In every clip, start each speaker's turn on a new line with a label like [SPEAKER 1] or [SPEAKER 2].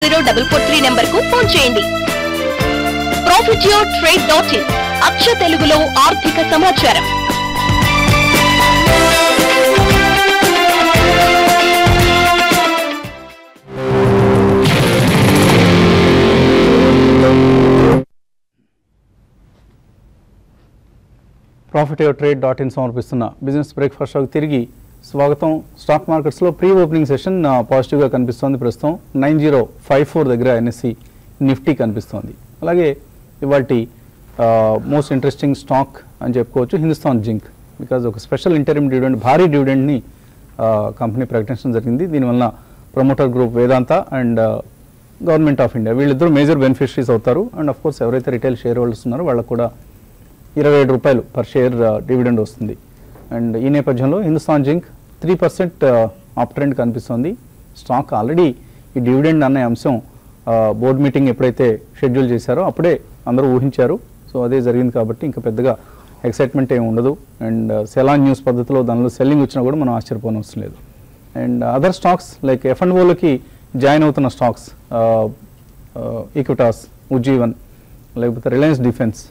[SPEAKER 1] 0443 number కు phone చేయండి. profityourtrade.in అక్ష తెలుగులో ఆర్థిక సమాచారం.
[SPEAKER 2] profityourtrade.in సమర్పిస్తున్న బిజినెస్ బ్రేక్ఫాస్ట్ షోకి తిరిగి స్వాగతం. స్టాక్ మార్కెట్స్లో ప్రీ ఓపెనింగ్ సెషన్ పాజిటివ్గా కనిపిస్తోంది. ప్రస్తుతం 9054 దగ్గర ఎన్ఎస్సి నిఫ్టీ కనిపిస్తోంది. అలాగే ఇవాల్టి మోస్ట్ ఇంట్రెస్టింగ్ స్టాక్ అని చెప్పుకోవచ్చు హిందుస్థాన్ జింక్. బికాజ్ ఒక స్పెషల్ ఇంటరిమ్ డివిడెండ్, భారీ డివిడెండ్ని కంపెనీ ప్రకటించడం జరిగింది. దీనివల్ల promoter group Vedanta and government of India వీళ్ళిద్దరూ మేజర్ బెనిఫిషరీస్ అవుతారు. అండ్ ఆఫ్ కోర్స్ ఎవరైతే రిటైల్ షేర్ హోల్డర్స్ ఉన్నారో వాళ్ళకు కూడా 27 రూపాయలు పర్ షేర్ డివిడెండ్ వస్తుంది. అండ్ ఈ నేపథ్యంలో హిందుస్థాన్ జింక్ 3% అప్ ట్రెండ్ కనిపిస్తుంది. స్టాక్ ఆల్రెడీ ఈ డివిడెండ్ అనే అంశం బోర్డు మీటింగ్ ఎప్పుడైతే షెడ్యూల్ చేశారో అప్పుడే అందరూ ఊహించారు. సో అదే జరిగింది కాబట్టి ఇంకా పెద్దగా ఎక్సైట్మెంట్ ఏమి ఉండదు. అండ్ సెలాన్ న్యూస్ పద్ధతిలో దానిలో సెల్లింగ్ వచ్చినా కూడా మనం ఆశ్చర్యపోనవసరం లేదు. అండ్ అదర్ స్టాక్స్ లైక్ F&Oలోకి జాయిన్ అవుతున్న స్టాక్స్ ఈక్విటాస్, ఉజ్జీవన్, లేకపోతే రిలయన్స్ డిఫెన్స్,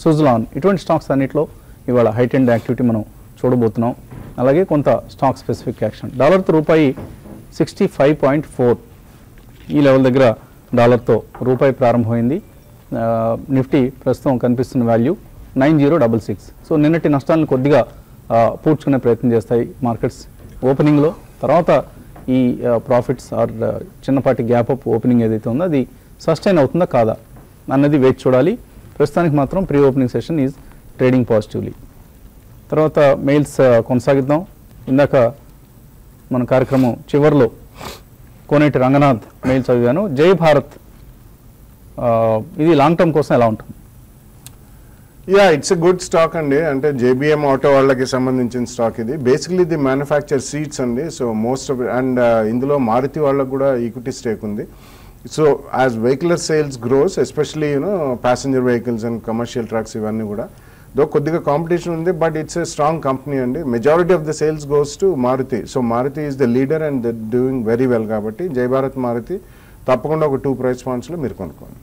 [SPEAKER 2] సుజలాన్, ఇటువంటి స్టాక్స్ అన్నింటిలో ఇవాళ హైట్ అండ్ యాక్టివిటీ మనం చూడబోతున్నాం. అలాగే కొంత స్టాక్ స్పెసిఫిక్ యాక్షన్. డాలర్తో రూపాయి 65.4 ఈ లెవెల్ దగ్గర డాలర్తో రూపాయి ప్రారంభమైంది. నిఫ్టీ ప్రస్తుతం కనిపిస్తున్న వాల్యూ 9066. సో నిన్నటి నష్టాలను కొద్దిగా పూడ్చుకునే ప్రయత్నం చేస్తాయి మార్కెట్స్ ఓపెనింగ్లో. తర్వాత ఈ ప్రాఫిట్స్ ఆర్ చిన్నపాటి గ్యాప్ అప్ ఓపెనింగ్ ఏదైతే ఉందో అది సస్టైన్ అవుతుందా కాదా అన్నది వేచి చూడాలి. ప్రస్తుతానికి మాత్రం pre opening session is trading positively. తర్వాత మెయిల్స్ కొనసాగిద్దాం. ఇందాక మన కార్యక్రమం చివరిలో కోనేటి రంగనాథ్ మెయిల్ చదివాను. జై భారత్ ఇది లాంగ్ టర్మ్ కోసం ఎలా ఉంటుంది?
[SPEAKER 3] Yeah, it's a good stock అండి. అంటే జేబిఎం ఆటో వాళ్ళకి సంబంధించిన స్టాక్ ఇది. బేసిక్లీ ఇది మ్యానుఫ్యాక్చర్ సీట్స్ అండి. సో మోస్ట్ ఆఫ్ అండ్ ఇందులో మారుతి వాళ్ళకు కూడా ఈక్విటీ స్టేక్ ఉంది. So as vehicular sales grows, especially passenger vehicles and commercial trucks ఇవన్నీ కూడా దో కొద్దిగా కాంపిటీషన్ ఉంది. But it's a strong company అండి. Majority of the sales goes to Maruti. So Maruti is the leader and the doing very well. కాబట్టి జై భారత్ మారుతి తప్పకుండా ఒక 2 price పాయింట్స్లో మీరు కొనుక్కోండి.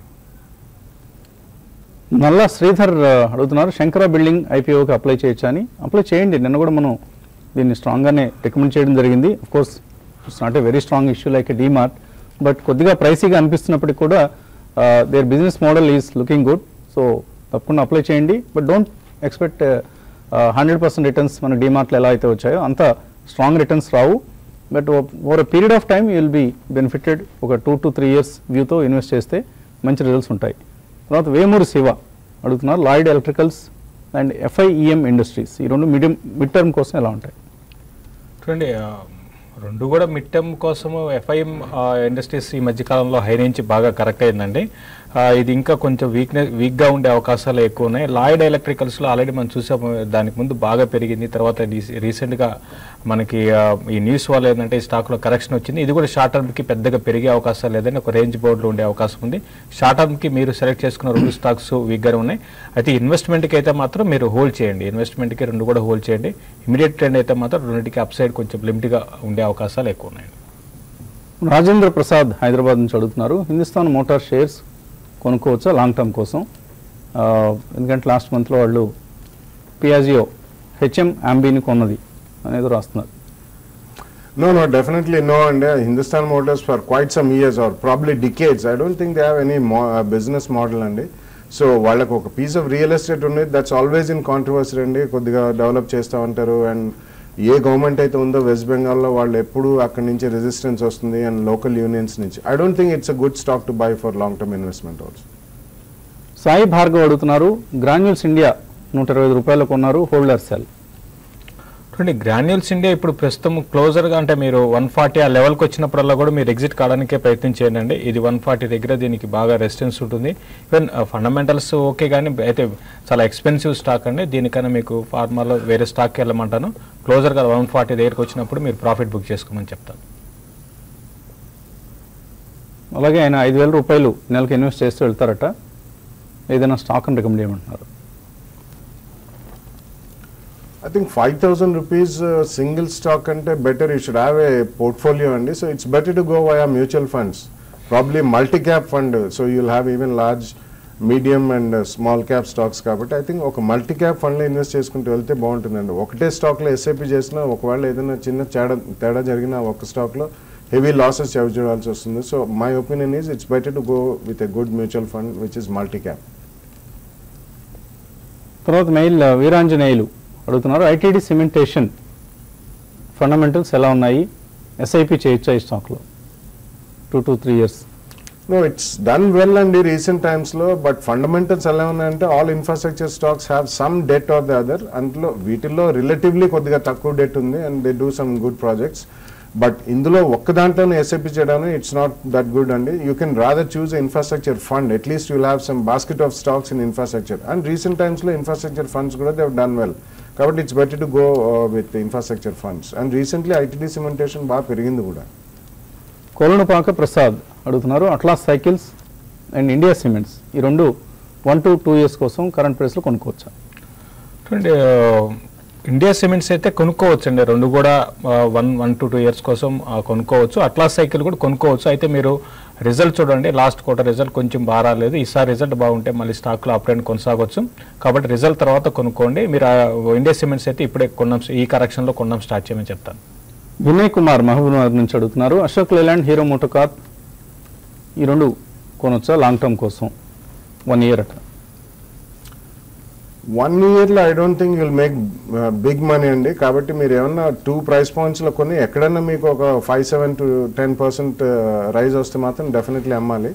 [SPEAKER 2] నల్లా శ్రీధర్ అడుగుతున్నారు శంకర బిల్డింగ్ ఐపీఓకి అప్లై చేయొచ్చా అని. అప్లై చేయండి. నిన్న కూడా మనం దీన్ని స్ట్రాంగ్గానే రికమెండ్ చేయడం జరిగింది. Of course it's not a very strong issue like a DMart, but కొద్దిగా ప్రైసీగా అనిపిస్తున్నప్పటికీ కూడా their business model is looking good. So తప్పకుండా అప్లై చేయండి. బట్ డోంట్ ఎక్స్పెక్ట్ 100% రిటర్న్స్ మన డీమార్ట్లో ఎలా అయితే వచ్చాయో అంత స్ట్రాంగ్ రిటర్న్స్ రావు. But over a period of time you will be benefited. ఒక 2 to 3 years వ్యూతో ఇన్వెస్ట్ చేస్తే మంచి రిజల్ట్స్ ఉంటాయి. తర్వాత వేమూరు శివ అడుగుతున్నారు Lloyd electricals and FIEM industries ఈ రెండు మిడ్ టర్మ్ కోసం ఎలా ఉంటాయి?
[SPEAKER 4] చూడండి, రెండు కూడా మిడ్ టర్మ్ కోసము FIM ఇండస్ట్రీస్ ఈ మధ్యకాలంలో హై నుంచి బాగా కరెక్ట్ అయిందండి. ఇది ఇంకా కొంచెం వీక్గా ఉండే అవకాశాలు ఎక్కువ ఉన్నాయి. లాయిడ్ ఎలక్ట్రికల్స్లో ఆల్రెడీ మనం చూసాము, దానికి ముందు బాగా పెరిగింది. తర్వాత రీసెంట్గా మనకి ఈ న్యూస్ వల్ల ఏంటంటే ఈ స్టాక్లో కరెక్షన్ వచ్చింది. ఇది కూడా షార్ట్ టర్మ్కి పెద్దగా పెరిగే అవకాశాలు లేదని ఒక రేంజ్ బోర్డులో ఉండే అవకాశం ఉంది. షార్ట్ టర్మ్కి మీరు సెలెక్ట్ చేసుకున్న 2 స్టాక్స్ వీక్గానే ఉన్నాయి. అయితే ఇన్వెస్ట్మెంట్కి అయితే మాత్రం మీరు హోల్డ్ చేయండి. ఇన్వెస్ట్మెంట్కి 2 కూడా హోల్డ్ చేయండి. ఇమీడియట్ ట్రెండ్ అయితే మాత్రం రెండింటికి అప్ సైడ్ కొంచెం లిమిట్గా ఉండే అవకాశాలు ఎక్కువ ఉన్నాయి.
[SPEAKER 2] రాజేంద్ర ప్రసాద్ హైదరాబాద్ నుంచి అడుగుతున్నారు హిందుస్థాన్ మోటార్ షేర్స్ కొనుక్కోవచ్చా లాంగ్ టర్మ్ కోసం? ఎందుకంటే లాస్ట్ మంత్లో వాళ్ళు పియాజియో HM అంబీని కొన్నది అనేది రాస్తున్నారు.
[SPEAKER 3] No, definitely no. And Hindustan Motors for quite some years or probably decades, I don't think they have any business model అండి. సో వాళ్ళకు ఒక పీస్ ఆఫ్ రియల్ ఎస్టేట్ ఉండేది, దట్స్ ఆల్వేస్ ఇన్ కాంట్రవర్సీ అండి. కొద్దిగా develop చేస్తూ ఉంటారు. And A government అయితే ఉందో వెస్ట్ బెంగాల్లో వాళ్ళు ఎప్పుడు అక్కడి నుంచి రెసిస్టెన్స్ వస్తుంది అండ్ లోకల్ యూనియన్స్ నుంచి. I don't think it's a good stock to buy for long term investment also.
[SPEAKER 2] Sai Bhargav అడుగుతున్నారు గ్రాన్యూల్స్ ఇండియా 120 రూపాయలు కొన్నారు, హోల్డర్ సెల్.
[SPEAKER 4] చూడండి, గ్రాన్యూల్స్ ఇండియా ఇప్పుడు ప్రస్తుతం క్లోజర్గా అంటే మీరు 140 ఆ లెవెల్కి వచ్చినప్పుడల్లా కూడా మీరు ఎగ్జిట్ కావడానికే ప్రయత్నం చేయండి. ఇది 140 దగ్గర దీనికి బాగా రెసిస్టెన్స్ ఉంటుంది. ఈవెన్ ఫండమెంటల్స్ ఓకే, కానీ అయితే చాలా ఎక్స్పెన్సివ్ స్టాక్ అండి. దీనికన్నా మీకు ఫార్మాలో వేరే స్టాక్కి వెళ్ళమంటాను. క్లోజర్గా 140 దగ్గరికి వచ్చినప్పుడు మీరు ప్రాఫిట్ బుక్ చేసుకోమని చెప్తాను.
[SPEAKER 2] అలాగే ఆయన 5,000 రూపాయలు నెలకు ఇన్వెస్ట్ చేస్తూ వెళ్తారట. ఏదైనా స్టాక్ అని రికమెండ్ చేయమంటున్నారు.
[SPEAKER 3] I think 5,000 rupees single stock ante better you should have a portfolio andi. So it's better to go via mutual funds. Probably multi cap fund, so you'll have even large medium and small cap stocks కాబట్టి I think ఒక multi cap ఫండ్లో invest చేసుకుంటూ వెళ్తే బాగుంటుందండి. ఒకటే స్టాక్లో SIP చేసినా ఒకవేళ ఏదైనా చిన్న తేడా జరిగినా ఒక స్టాక్లో హెవీ లాసెస్ చూడాల్సి వస్తుంది. So my opinion is it's better to go with a good mutual fund which is multi cap.
[SPEAKER 2] తర్వాత మెయిల్ వీరాంజనేయులు అడుగుతున్నారు, ఐటీడీ సిమెంటేషన్ ఫండమెంటల్స్ ఎలా ఉన్నాయి, ఎస్ఐపి చేయొచ్చా ఈ స్టాక్లో 2 to 3 years?
[SPEAKER 3] No, it's done well అండి రీసెంట్ టైమ్స్లో, బట్ ఫండమెంటల్స్ ఎలా ఉన్నాయంటే all infrastructure stocks have some debt or the other. అందులో వీటిల్లో రిలేటివ్లీ కొద్దిగా తక్కువ డెట్ ఉంది and they do some good projects. But ఇందులో ఒక్క దాంట్లోనే ఎస్ఐపి చేయడానికి ఇట్స్ నాట్ దట్ గుడ్ అండి. You can rather choose infrastructure fund, at least you'll have some basket of stocks in infrastructure. And recent టైమ్స్లో infrastructure funds కూడా they have done well, కాబట్టి it's better to go with infrastructure funds. And recently ITD cementation బాగా పెరిగింది కూడా.
[SPEAKER 2] కోలనుపాక ప్రసాద్ అడుగుతున్నారు, atlas cycles and India cements ఈ రెండు 1 to 2 years కోసం కరెంట్ ప్రైస్లో కొనుక్కోవచ్చా?
[SPEAKER 4] చూడండి, ఇండియా సిమెంట్స్ అయితే కొనుక్కోవచ్చు అండి, రెండు కూడా 1 to 2 years కోసం కొనుక్కోవచ్చు. అట్లాస్ సైకిల్ కూడా కొనుక్కోవచ్చు. అయితే మీరు రిజల్ట్ చూడండి, లాస్ట్ క్వార్టర్ రిజల్ట్ కొంచెం బాగా రాలేదు. ఈసారి రిజల్ట్ బాగుంటే మళ్ళీ స్టాక్లో అప్ ట్రెండ్ కొనసాగవచ్చు. కాబట్టి రిజల్ట్ తర్వాత కొనుక్కోండి. మీరు ఇండియా సిమెంట్స్ అయితే ఇప్పుడే కొన్నాం, ఈ కరెక్షన్లో కొన్నాం స్టార్ట్ చేయమని చెప్తాను.
[SPEAKER 2] వినయ్ కుమార్ మహబూబ్నగర్ నుంచి అడుగుతున్నారు, అశోక్ లేలాండ్, హీరో మోటోకార్ప్ ఈ రెండు కొనొచ్చా లాంగ్ టర్మ్ కోసం 1 year అట్లా?
[SPEAKER 3] 1 yearలో I don't think you'll make big money అండి. కాబట్టి మీరు ఏమన్నా 2 price pointsలో కొని ఎక్కడన్నా మీకు ఒక 5-7 to 10% రైజ్ వస్తే మాత్రం డెఫినెట్లీ అమ్మాలి.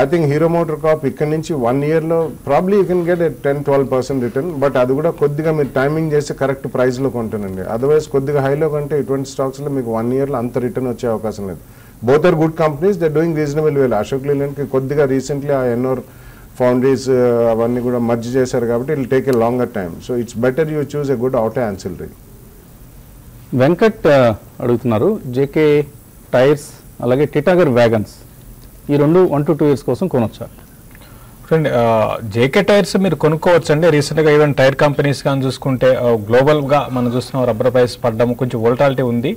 [SPEAKER 3] I think Hero motor corp ఇక్కడ నుంచి 1 yearలో probably you can get 10-12% return. But అది కూడా కొద్దిగా మీరు టైమింగ్ చేసి కరెక్ట్ ప్రైస్లో కొంటానండి. అదర్వైజ్ కొద్దిగా హైలో కొంటే ఇటువంటి స్టాక్స్లో మీకు 1 yearలో అంత రిటర్న్ వచ్చే అవకాశం లేదు. Both are good companies, they doing reasonable well. Ashok లేలాండ్కి కొద్దిగా రీసెంట్లీ ఆ ఎన్నోర్ ఫౌండరీస్ అవన్నీ కూడా మర్జ్ చేశారు కాబట్టి it will take a longer time. So it's better you choose a good auto ancillary.
[SPEAKER 2] Venkat అడుగుతున్నారు, జేకే టైర్స్ అలాగే టిటాగర్ వ్యాగన్స్ ఈ రెండు 1 to 2 years కోసం కొనొచ్చా?
[SPEAKER 4] చూడండి, జేకే టైర్స్ మీరు కొనుక్కోవచ్చు అండి. రీసెంట్గా ఈవెన్ టైర్ కంపెనీస్ కానీ చూసుకుంటే గ్లోబల్గా మనం చూస్తున్నాం రబ్బర్ ప్రైస్ పడడం కొంచెం వోల్టాలిటీ ఉంది.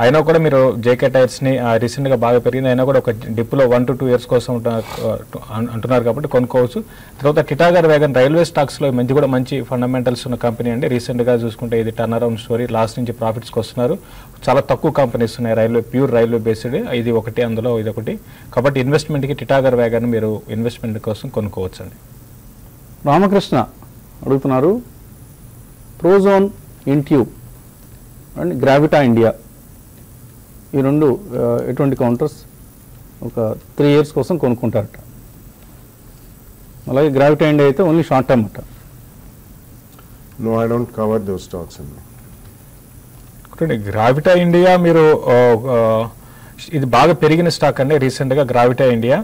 [SPEAKER 4] అయినా కూడా మీరు జేకే టైర్స్ని రీసెంట్గా బాగా పెరిగింది, అయినా కూడా ఒక డిప్లో 1 to 2 years కోసం అంటున్నారు కాబట్టి కొనుక్కోవచ్చు. తర్వాత టిటాగర్ వ్యాగన్ రైల్వే స్టాక్స్లో మంచి ఫండమెంటల్స్ ఉన్న కంపెనీ అండి. రీసెంట్గా చూసుకుంటే ఇది టర్న్ అరౌండ్ స్టోరీ, లాస్ట్ నుంచి ప్రాఫిట్స్కి వస్తున్నారు. చాలా తక్కువ కంపెనీస్ ఉన్నాయి ప్యూర్ రైల్వే బేస్డ్, ఇది ఒకటి అందులో ఇది ఒకటి. కాబట్టి ఇన్వెస్ట్మెంట్కి టిటాగర్ వ్యాగన్ మీరు ఇన్వెస్ట్మెంట్ కోసం కొనుక్కోవచ్చు అండి.
[SPEAKER 2] రామకృష్ణ అడుగుతున్నారు, ప్రోజోన్ ఇన్ట్యూబ్ అండ్ గ్రావిటా ఇండియా ఈ రెండు ఎటువంటి కౌంటర్స్ ఒక 3 years కోసం కొనుక్కుంటారట. అలాగే గ్రావిటా ఇండియా అయితే ఓన్లీ షార్ట్ టర్మ్ అట.
[SPEAKER 3] No, I don't cover those stocks అండి.
[SPEAKER 4] గ్రావిటా ఇండియా మీరు ఇది బాగా పెరిగిన స్టాక్ అండి. రీసెంట్గా గ్రావిటా ఇండియా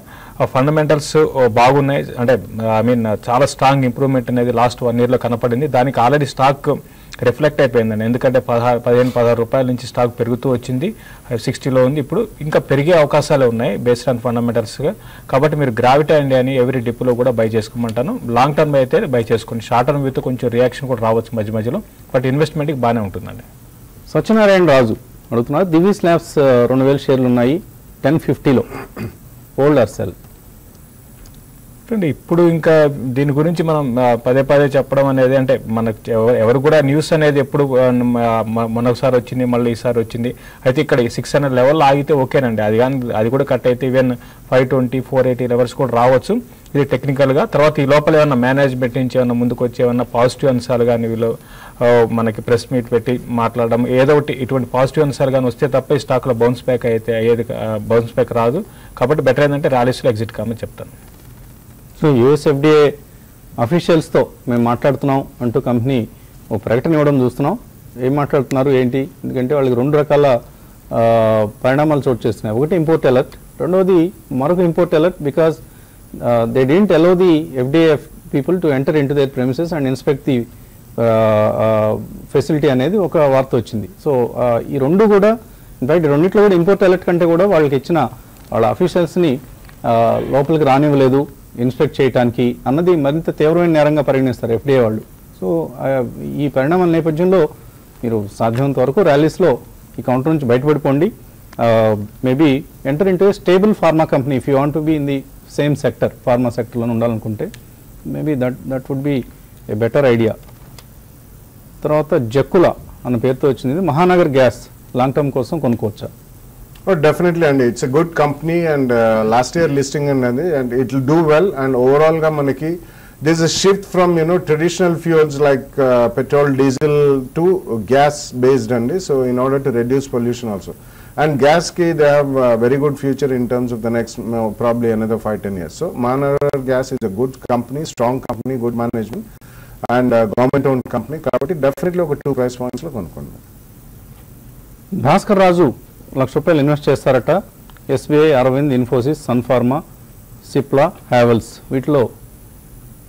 [SPEAKER 4] ఫండమెంటల్స్ బాగున్నాయి, అంటే ఐ మీన్ చాలా స్ట్రాంగ్ ఇంప్రూవ్మెంట్ అనేది లాస్ట్ 1 yearలో కనపడింది. దానికి ఆల్రెడీ స్టాక్ రిఫ్లెక్ట్ అయిపోయిందండి, ఎందుకంటే 15-16 రూపాయల నుంచి స్టాక్ పెరుగుతూ వచ్చింది, 60లో ఉంది. ఇప్పుడు ఇంకా పెరిగే అవకాశాలు ఉన్నాయి బేస్డ్ ఆన్ ఫండమెంటల్స్గా. కాబట్టి మీరు గ్రావిటా ఇండియాని ఎవరీ డిప్లో కూడా బై చేసుకోమంటాను. లాంగ్ టర్మ్ అయితే బై చేసుకోండి, షార్ట్ టర్మ్ అయితే కొంచెం రియాక్షన్ కూడా రావచ్చు మధ్య మధ్యలో, బట్ ఇన్వెస్ట్మెంట్కి బాగానే ఉంటుందండి.
[SPEAKER 2] సత్యనారాయణ రాజు అడుగుతున్నారు, దివి స్లాబ్స్ 2000 షేర్లు ఉన్నాయి, 1050లో హోల్డ్ ఆర్ సెల్?
[SPEAKER 4] ఇప్పుడు ఇంకా దీని గురించి మనం పదే చెప్పడం అనేది, అంటే మనకు ఎవరు కూడా న్యూస్ అనేది ఎప్పుడు మొన్నొకసారి వచ్చింది మళ్ళీ ఈసారి వచ్చింది. అయితే ఇక్కడ 600 లెవెల్లో ఆగితే ఓకేనండి, అది కూడా కట్ అయితే ఈవెన్ 520, 480 లెవెల్స్ కూడా రావచ్చు. ఇది టెక్నికల్గా. తర్వాత ఈ లోపల ఏమన్నా మేనేజ్మెంట్ నుంచి ఏమన్నా ముందుకు వచ్చి ఏమన్నా పాజిటివ్ అంశాలు కానీ వీళ్ళు మనకి ప్రెస్ మీట్ పెట్టి మాట్లాడడం ఏదో ఒకటి ఇటువంటి పాజిటివ్ అంశాలు కానీ వస్తే తప్ప ఈ స్టాక్లో బౌన్స్ బ్యాక్ రాదు. కాబట్టి బెటర్ ఏంటంటే ర్యాలీస్లో ఎగ్జిట్ కామని చెప్తాను.
[SPEAKER 2] సో యూఎస్ఎఫ్డిఏ అఫీషియల్స్తో మేము మాట్లాడుతున్నాం అంటూ కంపెనీ ఒక ప్రకటన ఇవ్వడం చూస్తున్నాం. ఏం మాట్లాడుతున్నారు ఏంటి, ఎందుకంటే వాళ్ళకి 2 రకాల పరిణామాలు చోటు చేస్తున్నాయి. ఒకటి ఇంపోర్ట్ అలర్ట్, రెండవది మరొక import alert because they didn't allow the FDA people to enter in to their premises and inspect the facility అనేది ఒక వార్త వచ్చింది. సో ఈ రెండు కూడా ఇన్ఫాక్ట్ రెండిట్లో కూడా ఇంపోర్ట్ అలర్ట్ కంటే కూడా వాళ్ళకి ఇచ్చిన వాళ్ళ అఫీషియల్స్ని లోపలికి రానివ్వలేదు ఇన్స్పెక్ట్ చేయడానికి అన్నది మరింత తీవ్రమైన నేరంగా పరిగణిస్తారు ఎఫ్డిఏ వాళ్ళు. సో ఈ పరిణామాల నేపథ్యంలో మీరు సాధ్యమైనంత వరకు ర్యాలీస్లో ఈ కౌంటర్ నుంచి బయటపడిపోండి. Maybe enter into stable pharma company if you want to be in the same sector, pharma సెక్టర్లో ఉండాలనుకుంటే maybe that would be a better idea. తర్వాత జక్కులా అన్న పేరుతో వచ్చింది, మహానగర్ గ్యాస్ లాంగ్ టర్మ్ కోసం కొనుక్కోవచ్చా?
[SPEAKER 3] డెఫినెట్లీ అండి, it's a good company and last year listing అండి, and it will do well. And overall గా మనకి this a shift from traditional fuels like petrol, diesel to gas based అండి. So in order to reduce pollution also. And gas ki they have a very good future in terms of the next probably another 5-10 years. So Mahanagar Gas is a good company, strong company, good management and government owned company. Kabatti definitely oka 2 price points lo konukondi.
[SPEAKER 2] Bhaskar Raju ₹1,00,000 invest చేస్తారట. SBI, Arvind, Infosys, Sun Pharma, Cipla, Havells వీటిలో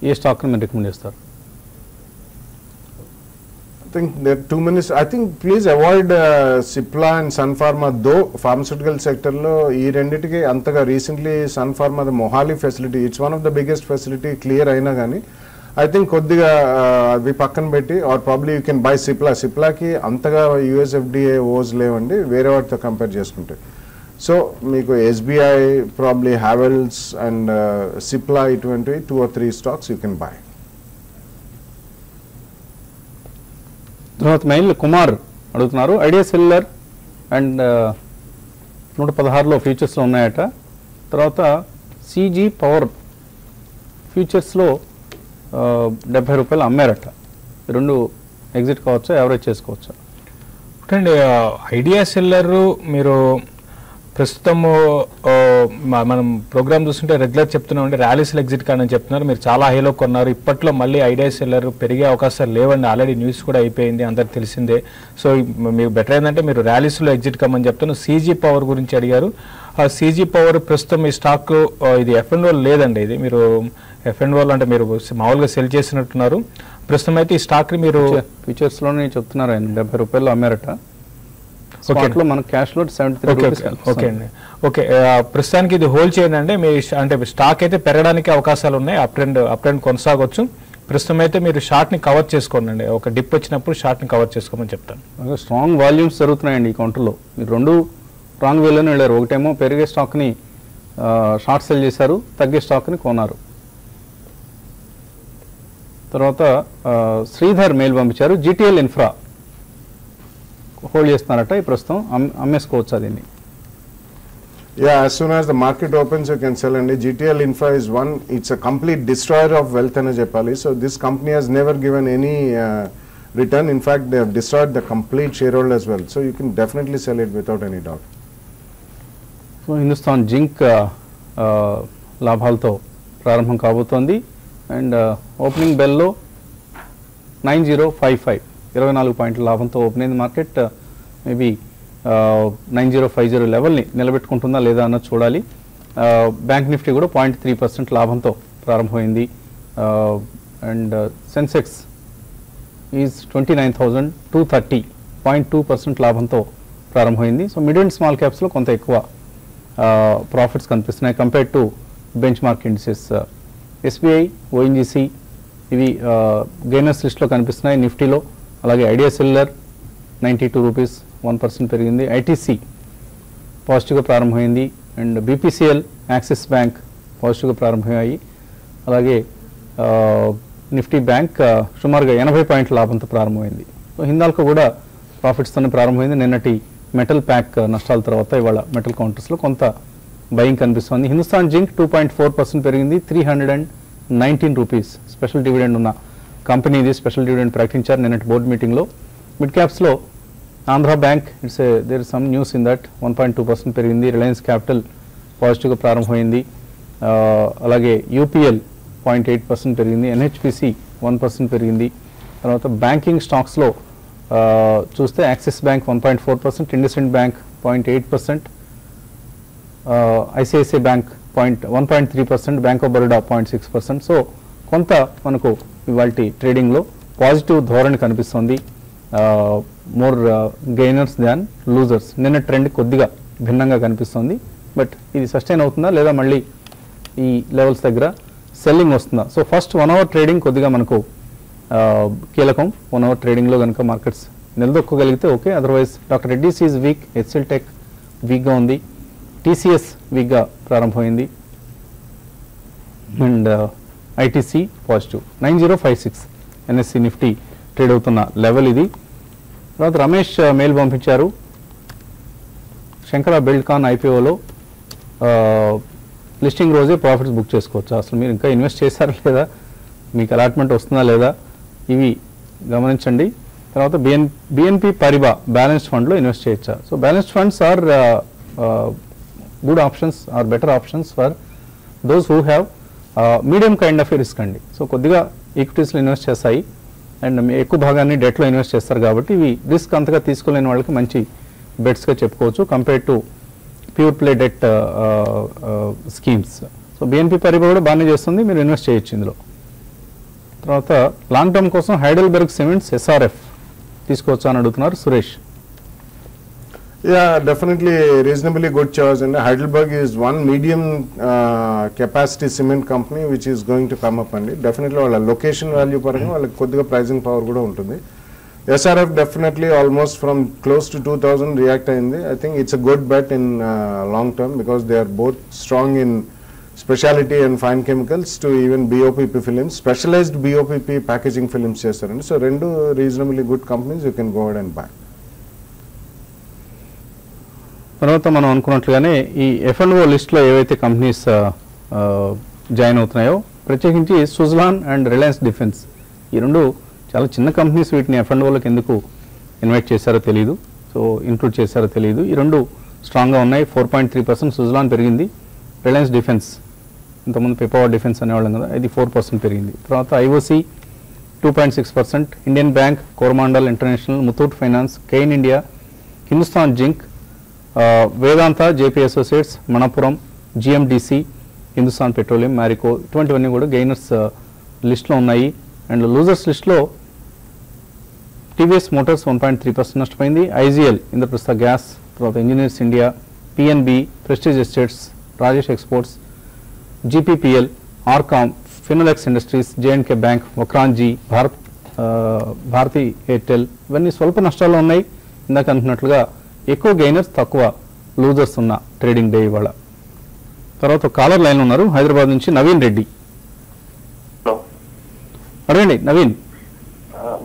[SPEAKER 2] ఏ స్టాక్ని మీరు recommend చేస్తారు?
[SPEAKER 3] I think there are too many. I think please avoid Cipla and Sun Pharma. Though pharmaceutical sector lo ee renditiki antaga recently Sun Pharma the Mohali facility, it's one of the biggest facility clear aina gani I think koddiga avi pakkan betti or probably you can buy Cipla. Cipla ki antaga US FDA woes levandi vere vaatto compare chestunte. So meeku SBI, probably Havells and Cipla ఇటువంటి 2 or 3 stocks you can buy.
[SPEAKER 2] తర్వాత mail Kumar అడుగుతున్నారు, idea cellular and 116లో ఫ్యూచర్స్లో ఉన్నాయట. తర్వాత సిజీ power ఫ్యూచర్స్లో ₹70 అమ్మారట. రెండు exit కావచ్చా, average చేసుకోవచ్చా?
[SPEAKER 4] అంటే idea seller మీరు ప్రస్తుతము మనం ప్రోగ్రామ్ చూస్తుంటే రెగ్యులర్ చెప్తున్నామండి, ర్యాలీస్లో ఎగ్జిట్ కాదని చెప్తున్నారు. మీరు చాలా హైలో కొన్నారు. ఇప్పట్లో మళ్ళీ ఐడియా సెల్లర్ పెరిగే అవకాశాలు లేవండి. ఆల్రెడీ న్యూస్ కూడా అయిపోయింది, అందరికి తెలిసిందే. సో మీకు బెటర్ ఏంటంటే మీరు ర్యాలీస్లో ఎగ్జిట్ కమ్మని చెప్తాను. సీజీ పవర్ గురించి అడిగారు. ఆ సీజీ పవర్ ప్రస్తుతం ఈ స్టాక్ ఇది ఎఫ్ఎన్ఓ లేదండి. ఇది మీరు ఎఫ్ఎన్ఓ అంటే మీరు మామూలుగా సెల్ చేసినట్టున్నారు. ప్రస్తుతం అయితే ఈ స్టాక్ని మీరు
[SPEAKER 2] ఫ్యూచర్స్లోనే చెప్తున్నారు, ఆయన ₹70 అమ్మారట. స్పాట్లో మన క్యాష్లో 73.
[SPEAKER 4] ఓకే అండి, ఓకే. ప్రస్తుతానికి ఇది హోల్డ్ చేయండి అండి. మీ అంటే స్టాక్ అయితే పెరగడానికి అవకాశాలు ఉన్నాయి, అప్ ట్రెండ్ కొనసాగొచ్చు. ప్రస్తుతం అయితే మీరు షార్ట్ని కవర్ చేసుకోండి అండి. ఒక డిప్ వచ్చినప్పుడు షార్ట్ని కవర్ చేసుకోమని చెప్తాను.
[SPEAKER 2] స్ట్రాంగ్ వాల్యూమ్స్ జరుగుతున్నాయండి ఈ కౌంటర్లో. మీరు రెండు రాంగ్ వేలోనే వెళ్ళారు. ఒకటేమో పెరిగే స్టాక్ని షార్ట్ సెల్ చేశారు, తగ్గే స్టాక్ని కొన్నారు. తర్వాత శ్రీధర్ మెయిల్ పంపించారు, జీటీఎల్ ఇన్ఫ్రా హోల్డ్ చేస్తున్నారట. ఈ ప్రస్తుతం అమ్మేసుకోవచ్చు దీన్ని?
[SPEAKER 3] Yeah, as soon as the market opens you can sell. And GTL Infra is one, it's a complete destroyer of wealth అని చెప్పాలి. So this company has never given any return. In fact they have destroyed the complete shareholders wealth. So you can definitely sell it without any doubt.
[SPEAKER 2] So Hindustan zinc లాభాలతో ప్రారంభం కాబోతోంది. And opening below 9055 24 పాయింట్ల లాభంతో open అయింది market. Maybe 9050 లెవెల్ని నిలబెట్టుకుంటుందా లేదా అన్నది చూడాలి. బ్యాంక్ నిఫ్టీ కూడా 0.3% లాభంతో ప్రారంభమైంది. అండ్ సెన్సెక్స్ ఈజ్ 29,230 0.2% లాభంతో ప్రారంభమైంది. సో మిడ్ అండ్ స్మాల్ క్యాప్స్లో కొంత ఎక్కువ ప్రాఫిట్స్ కనిపిస్తున్నాయి compared to bench mark indices. SBI, ONGC ఇవి గెయినర్స్ లిస్ట్లో కనిపిస్తున్నాయి నిఫ్టీలో. అలాగే ఐడియా సెల్యులర్ ₹92 1% పెరిగింది. ఐటీసీ పాజిటివ్గా ప్రారంభమైంది. అండ్ బీపీసీఎల్, యాక్సిస్ బ్యాంక్ పాజిటివ్గా ప్రారంభమయ్యాయి. అలాగే నిఫ్టీ బ్యాంక్ సుమారుగా 80 పాయింట్ల లాభంతో ప్రారంభమైంది. సో హిందాల్కో కూడా ప్రాఫిట్స్తోనే ప్రారంభమైంది. నిన్నటి మెటల్ ప్యాక్ నష్టాల తర్వాత ఇవాళ మెటల్ కౌంటర్స్లో కొంత బయింగ్ కనిపిస్తోంది. హిందుస్థాన్ జింక్ 2.4% పెరిగింది, ₹319. స్పెషల్ డివిడెండ్ ఉన్న కంపెనీ ఇది. స్పెషల్ డివిడెండ్ ప్రకటించారు నిన్నటి బోర్డు మీటింగ్లో. మిడ్ క్యాప్స్లో Andhra bank there is some news in that 1.2% పెరిగింది. రిలయన్స్ క్యాపిటల్ పాజిటివ్గా ప్రారంభమైంది. అలాగే యూపీఎల్ 0.8% పెరిగింది. ఎన్హెచ్పిసి 1% పెరిగింది. తర్వాత బ్యాంకింగ్ స్టాక్స్లో చూస్తే axis bank 1.4%, IndusInd bank 0.8%, ICICI bank 1.3%, bank of Baroda 0.6%. So కొంత మనకు ఇవాళ ట్రేడింగ్లో పాజిటివ్ ధోరణి కనిపిస్తుంది. మోర్ గెయినర్స్ దాన్ లూజర్స్. నిన్న ట్రెండ్ కొద్దిగా భిన్నంగా కనిపిస్తుంది. బట్ ఇది సస్టైన్ అవుతుందా లేదా మళ్ళీ ఈ లెవెల్స్ దగ్గర సెల్లింగ్ వస్తుందా? సో ఫస్ట్ 1 అవర్ ట్రేడింగ్ కొద్దిగా మనకు కీలకం. 1 అవర్ ట్రేడింగ్లో కనుక మార్కెట్స్ నిలదొక్కగలిగితే okay. Otherwise doctor Reddy's is weak, HCL tech వీక్గా ఉంది. టీసీఎస్ వీక్గా ప్రారంభమైంది and ITC positive. 9056 NSE Nifty trade అవుతున్న లెవెల్ ఇది. తర్వాత రమేష్ మెయిల్ పంపించారు, శంకర బిల్డ్కాన్ ఐపీఓలో లిస్టింగ్ రోజే ప్రాఫిట్స్ బుక్ చేసుకోవచ్చు. అసలు మీరు ఇంకా ఇన్వెస్ట్ చేశారా లేదా, మీకు అలాట్మెంట్ వస్తుందా లేదా, ఇవి గమనించండి. తర్వాత బిఎన్పి పరిబా బ్యాలెన్స్డ్ ఫండ్లో ఇన్వెస్ట్ చేయొచ్చా? So balanced funds are good options or better options for those who have medium kind of risk అండి. సో కొద్దిగా ఈక్విటీస్లో ఇన్వెస్ట్ చేస్తాయి అండ్ ఎక్కువ భాగాన్ని డెట్లో ఇన్వెస్ట్ చేస్తారు కాబట్టి ఇవి రిస్క్ అంతగా తీసుకోలేని వాళ్ళకి మంచి బెట్స్గా చెప్పుకోవచ్చు compare to pure play debt schemes. So BNP Paribas కూడా బాగానే చేస్తుంది, మీరు ఇన్వెస్ట్ చేయొచ్చు ఇందులో. తర్వాత లాంగ్ టర్మ్ కోసం హైడెల్బర్గ్ సిమెంట్స్ ఎస్ఆర్ఎఫ్ తీసుకోవచ్చా అని అడుగుతున్నారు Suresh.
[SPEAKER 3] Yeah, definitely reasonably good choice. And Heidelberg is one medium capacity cement company which is going to come up. And definitely all location value paranga all koddiga pricing power kuda untundi. SRF definitely almost from close to 2000 react ayindi. I think it's a good bet in long term because they are both strong in specialty and fine chemicals to even BOPP films, specialized BOPP packaging films chestarandi. So rendu reasonably good companies you can go ahead and buy.
[SPEAKER 2] తర్వాత మనం అనుకున్నట్లుగానే ఈ F&O లిస్ట్లో ఏవైతే companies join అవుతున్నాయో ప్రత్యేకించి Suzlon and Reliance defence ఈ రెండు చాలా చిన్న కంపెనీస్, వీటిని F&Oలకు ఎందుకు ఇన్వైట్ చేశారో తెలియదు, సో ఇంక్లూడ్ చేశారో తెలియదు. ఈ రెండు స్ట్రాంగ్గా ఉన్నాయి. 4.3% సుజ్లాన్ పెరిగింది. రిలయన్స్ డిఫెన్స్ ఇంతకుముందు పిపావర్ డిఫెన్స్ అనేవాళ్ళం కదా, ఇది 4% పెరిగింది. తర్వాత IOC 2.6%, Indian bank, Coromandel international, Muthoot finance, Cairn India, Hindustan zinc, Vedanta, JP associates, Manappuram, GMDC, Hindustan petroleum, Marico ఇటువంటివన్నీ కూడా గెయినర్స్ లిస్ట్లో ఉన్నాయి. అండ్ లూజర్స్ లిస్ట్లో టీవీఎస్ మోటార్స్ 1.3% నష్టపోయింది. ఐజీఎల్, ఇంద్రప్రస్థ గ్యాస్, తర్వాత engineers India, PNB, prestige estates, Rajesh exports, GPPL, RCom, Finolex industries, J and K bank, Vakrangee, Bharti Airtel ఇవన్నీ స్వల్ప నష్టాల్లో ఉన్నాయి. ఇందాక అనుకున్నట్లుగా ఎక్కువ గెయినర్స్ తక్కువ లూజర్స్ ఉన్న ట్రేడింగ్ డే ఇవాళ. తర్వాత కాలర్ లైన్ ఉన్నారు హైదరాబాద్ నుంచి నవీన్ రెడ్డి. అడగండి నవీన్.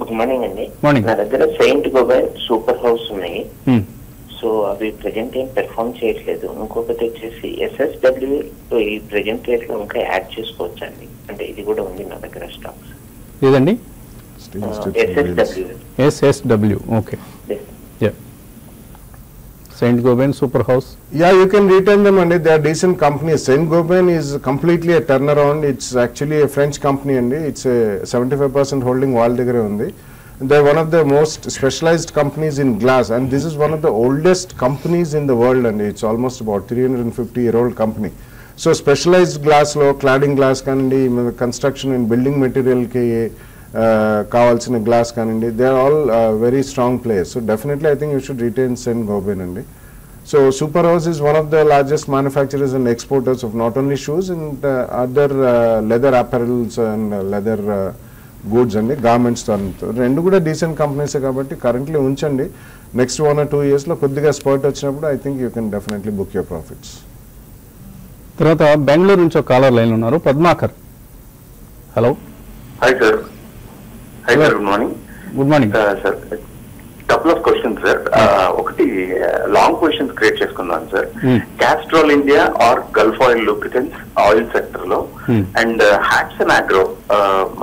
[SPEAKER 5] గుడ్ మార్నింగ్ అండి.
[SPEAKER 2] మార్నింగ్.
[SPEAKER 5] నా దగ్గర సెయింట్ గోబైన్ సూపర్ హౌస్ ఉన్నాయి, సో అవి ప్రెజెంట్ ఏం పెర్ఫార్మ్ చేయట్లేదు. ఇంకొకటి వచ్చేసి ఎస్ఎస్డబ్ల్యూ ఈ ప్రెజెంట్ రేట్ లో ఇంకా యాడ్ చేసుకోవచ్చు అండి, అంటే ఇది కూడా ఉంది నా దగ్గర స్టాక్స్.
[SPEAKER 2] లేదండి
[SPEAKER 5] SSW.
[SPEAKER 2] Okay. Saint-Gobain Super House.
[SPEAKER 3] Yeah, you can retain them and they are decent companies. Saint-Gobain is completely a turnaround. It's actually a French company and it's a 75% holding wall దగ్గరే ఉంది. They're one of the most specialized companies in glass and this is one of the oldest companies in the world and it's almost about 350-year-old company. So specialized glass లో cladding glass కానివ్వండి, construction and building material కి కావాల్సిన glass కానివ్వండి, they are all very strong players. So definitely I think you should retain Saint-Gobain అండి. So Super House is one of the largest manufacturers and exporters of not only shoes and other leather apparels and leather goods అండి, garments. రెండు కూడా decent కంపెనీసే కాబట్టి currently ఉంచండి. Next 1 or 2 yearsలో కొద్దిగా spurt వచ్చినప్పుడు I think you can definitely book your profits.
[SPEAKER 2] తర్వాత బెంగళూరు నుంచి ఒక కాలర్ లైన్ ఉన్నారు Padmakar. Hello.
[SPEAKER 6] Hi sir. Hi sir, good morning.
[SPEAKER 2] Good morning.
[SPEAKER 6] Sir, couple of questions sir. ఒకటి లాంగ్ క్వశ్చన్స్ క్రియేట్ చేసుకున్నాను సార్. Castrol India or Gulf Oil Lubricants oil sector లో and Hatsun Agro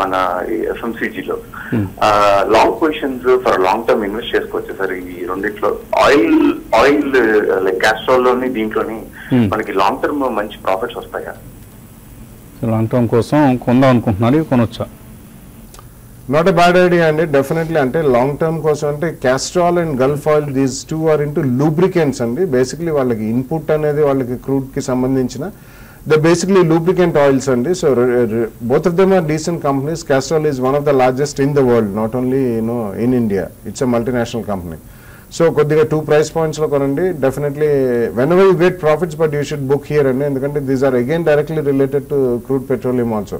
[SPEAKER 6] మన FMCG లో long questions for long term invest చేసుకోవచ్చు సార్. ఈ రెండిట్లో ఆయిల్ లైక్ Castrol లోని దీంట్లోని మనకి లాంగ్ టర్మ్ మంచి ప్రాఫిట్స్ వస్తాయా?
[SPEAKER 2] లాంగ్ టర్మ్ కోసం కొందాం అనుకుంటున్నారు, కొనొచ్చా?
[SPEAKER 3] నాట్ ఎ బ్యాడ్ ఐడియా అండి, డెఫినెట్లీ. అంటే లాంగ్ టర్మ్ కోసం అంటే Castrol అండ్ Gulf oil these two are into lubricants అండి. బేసిక్లీ వాళ్ళకి ఇన్పుట్ అనేది వాళ్ళకి క్రూడ్ కి సంబంధించిన ద బేసిక్లీ లూబ్రికెంట్ ఆయిల్స్ అండి. So both of them are decent companies. Castrol is one of the largest in the world, not only in India. It's a multinational company. So కొద్దిగా 2 price points లో కొనండి. Definitely whenever you get profits but you should book here అండి, ఎందుకంటే these are again directly related to crude petroleum also.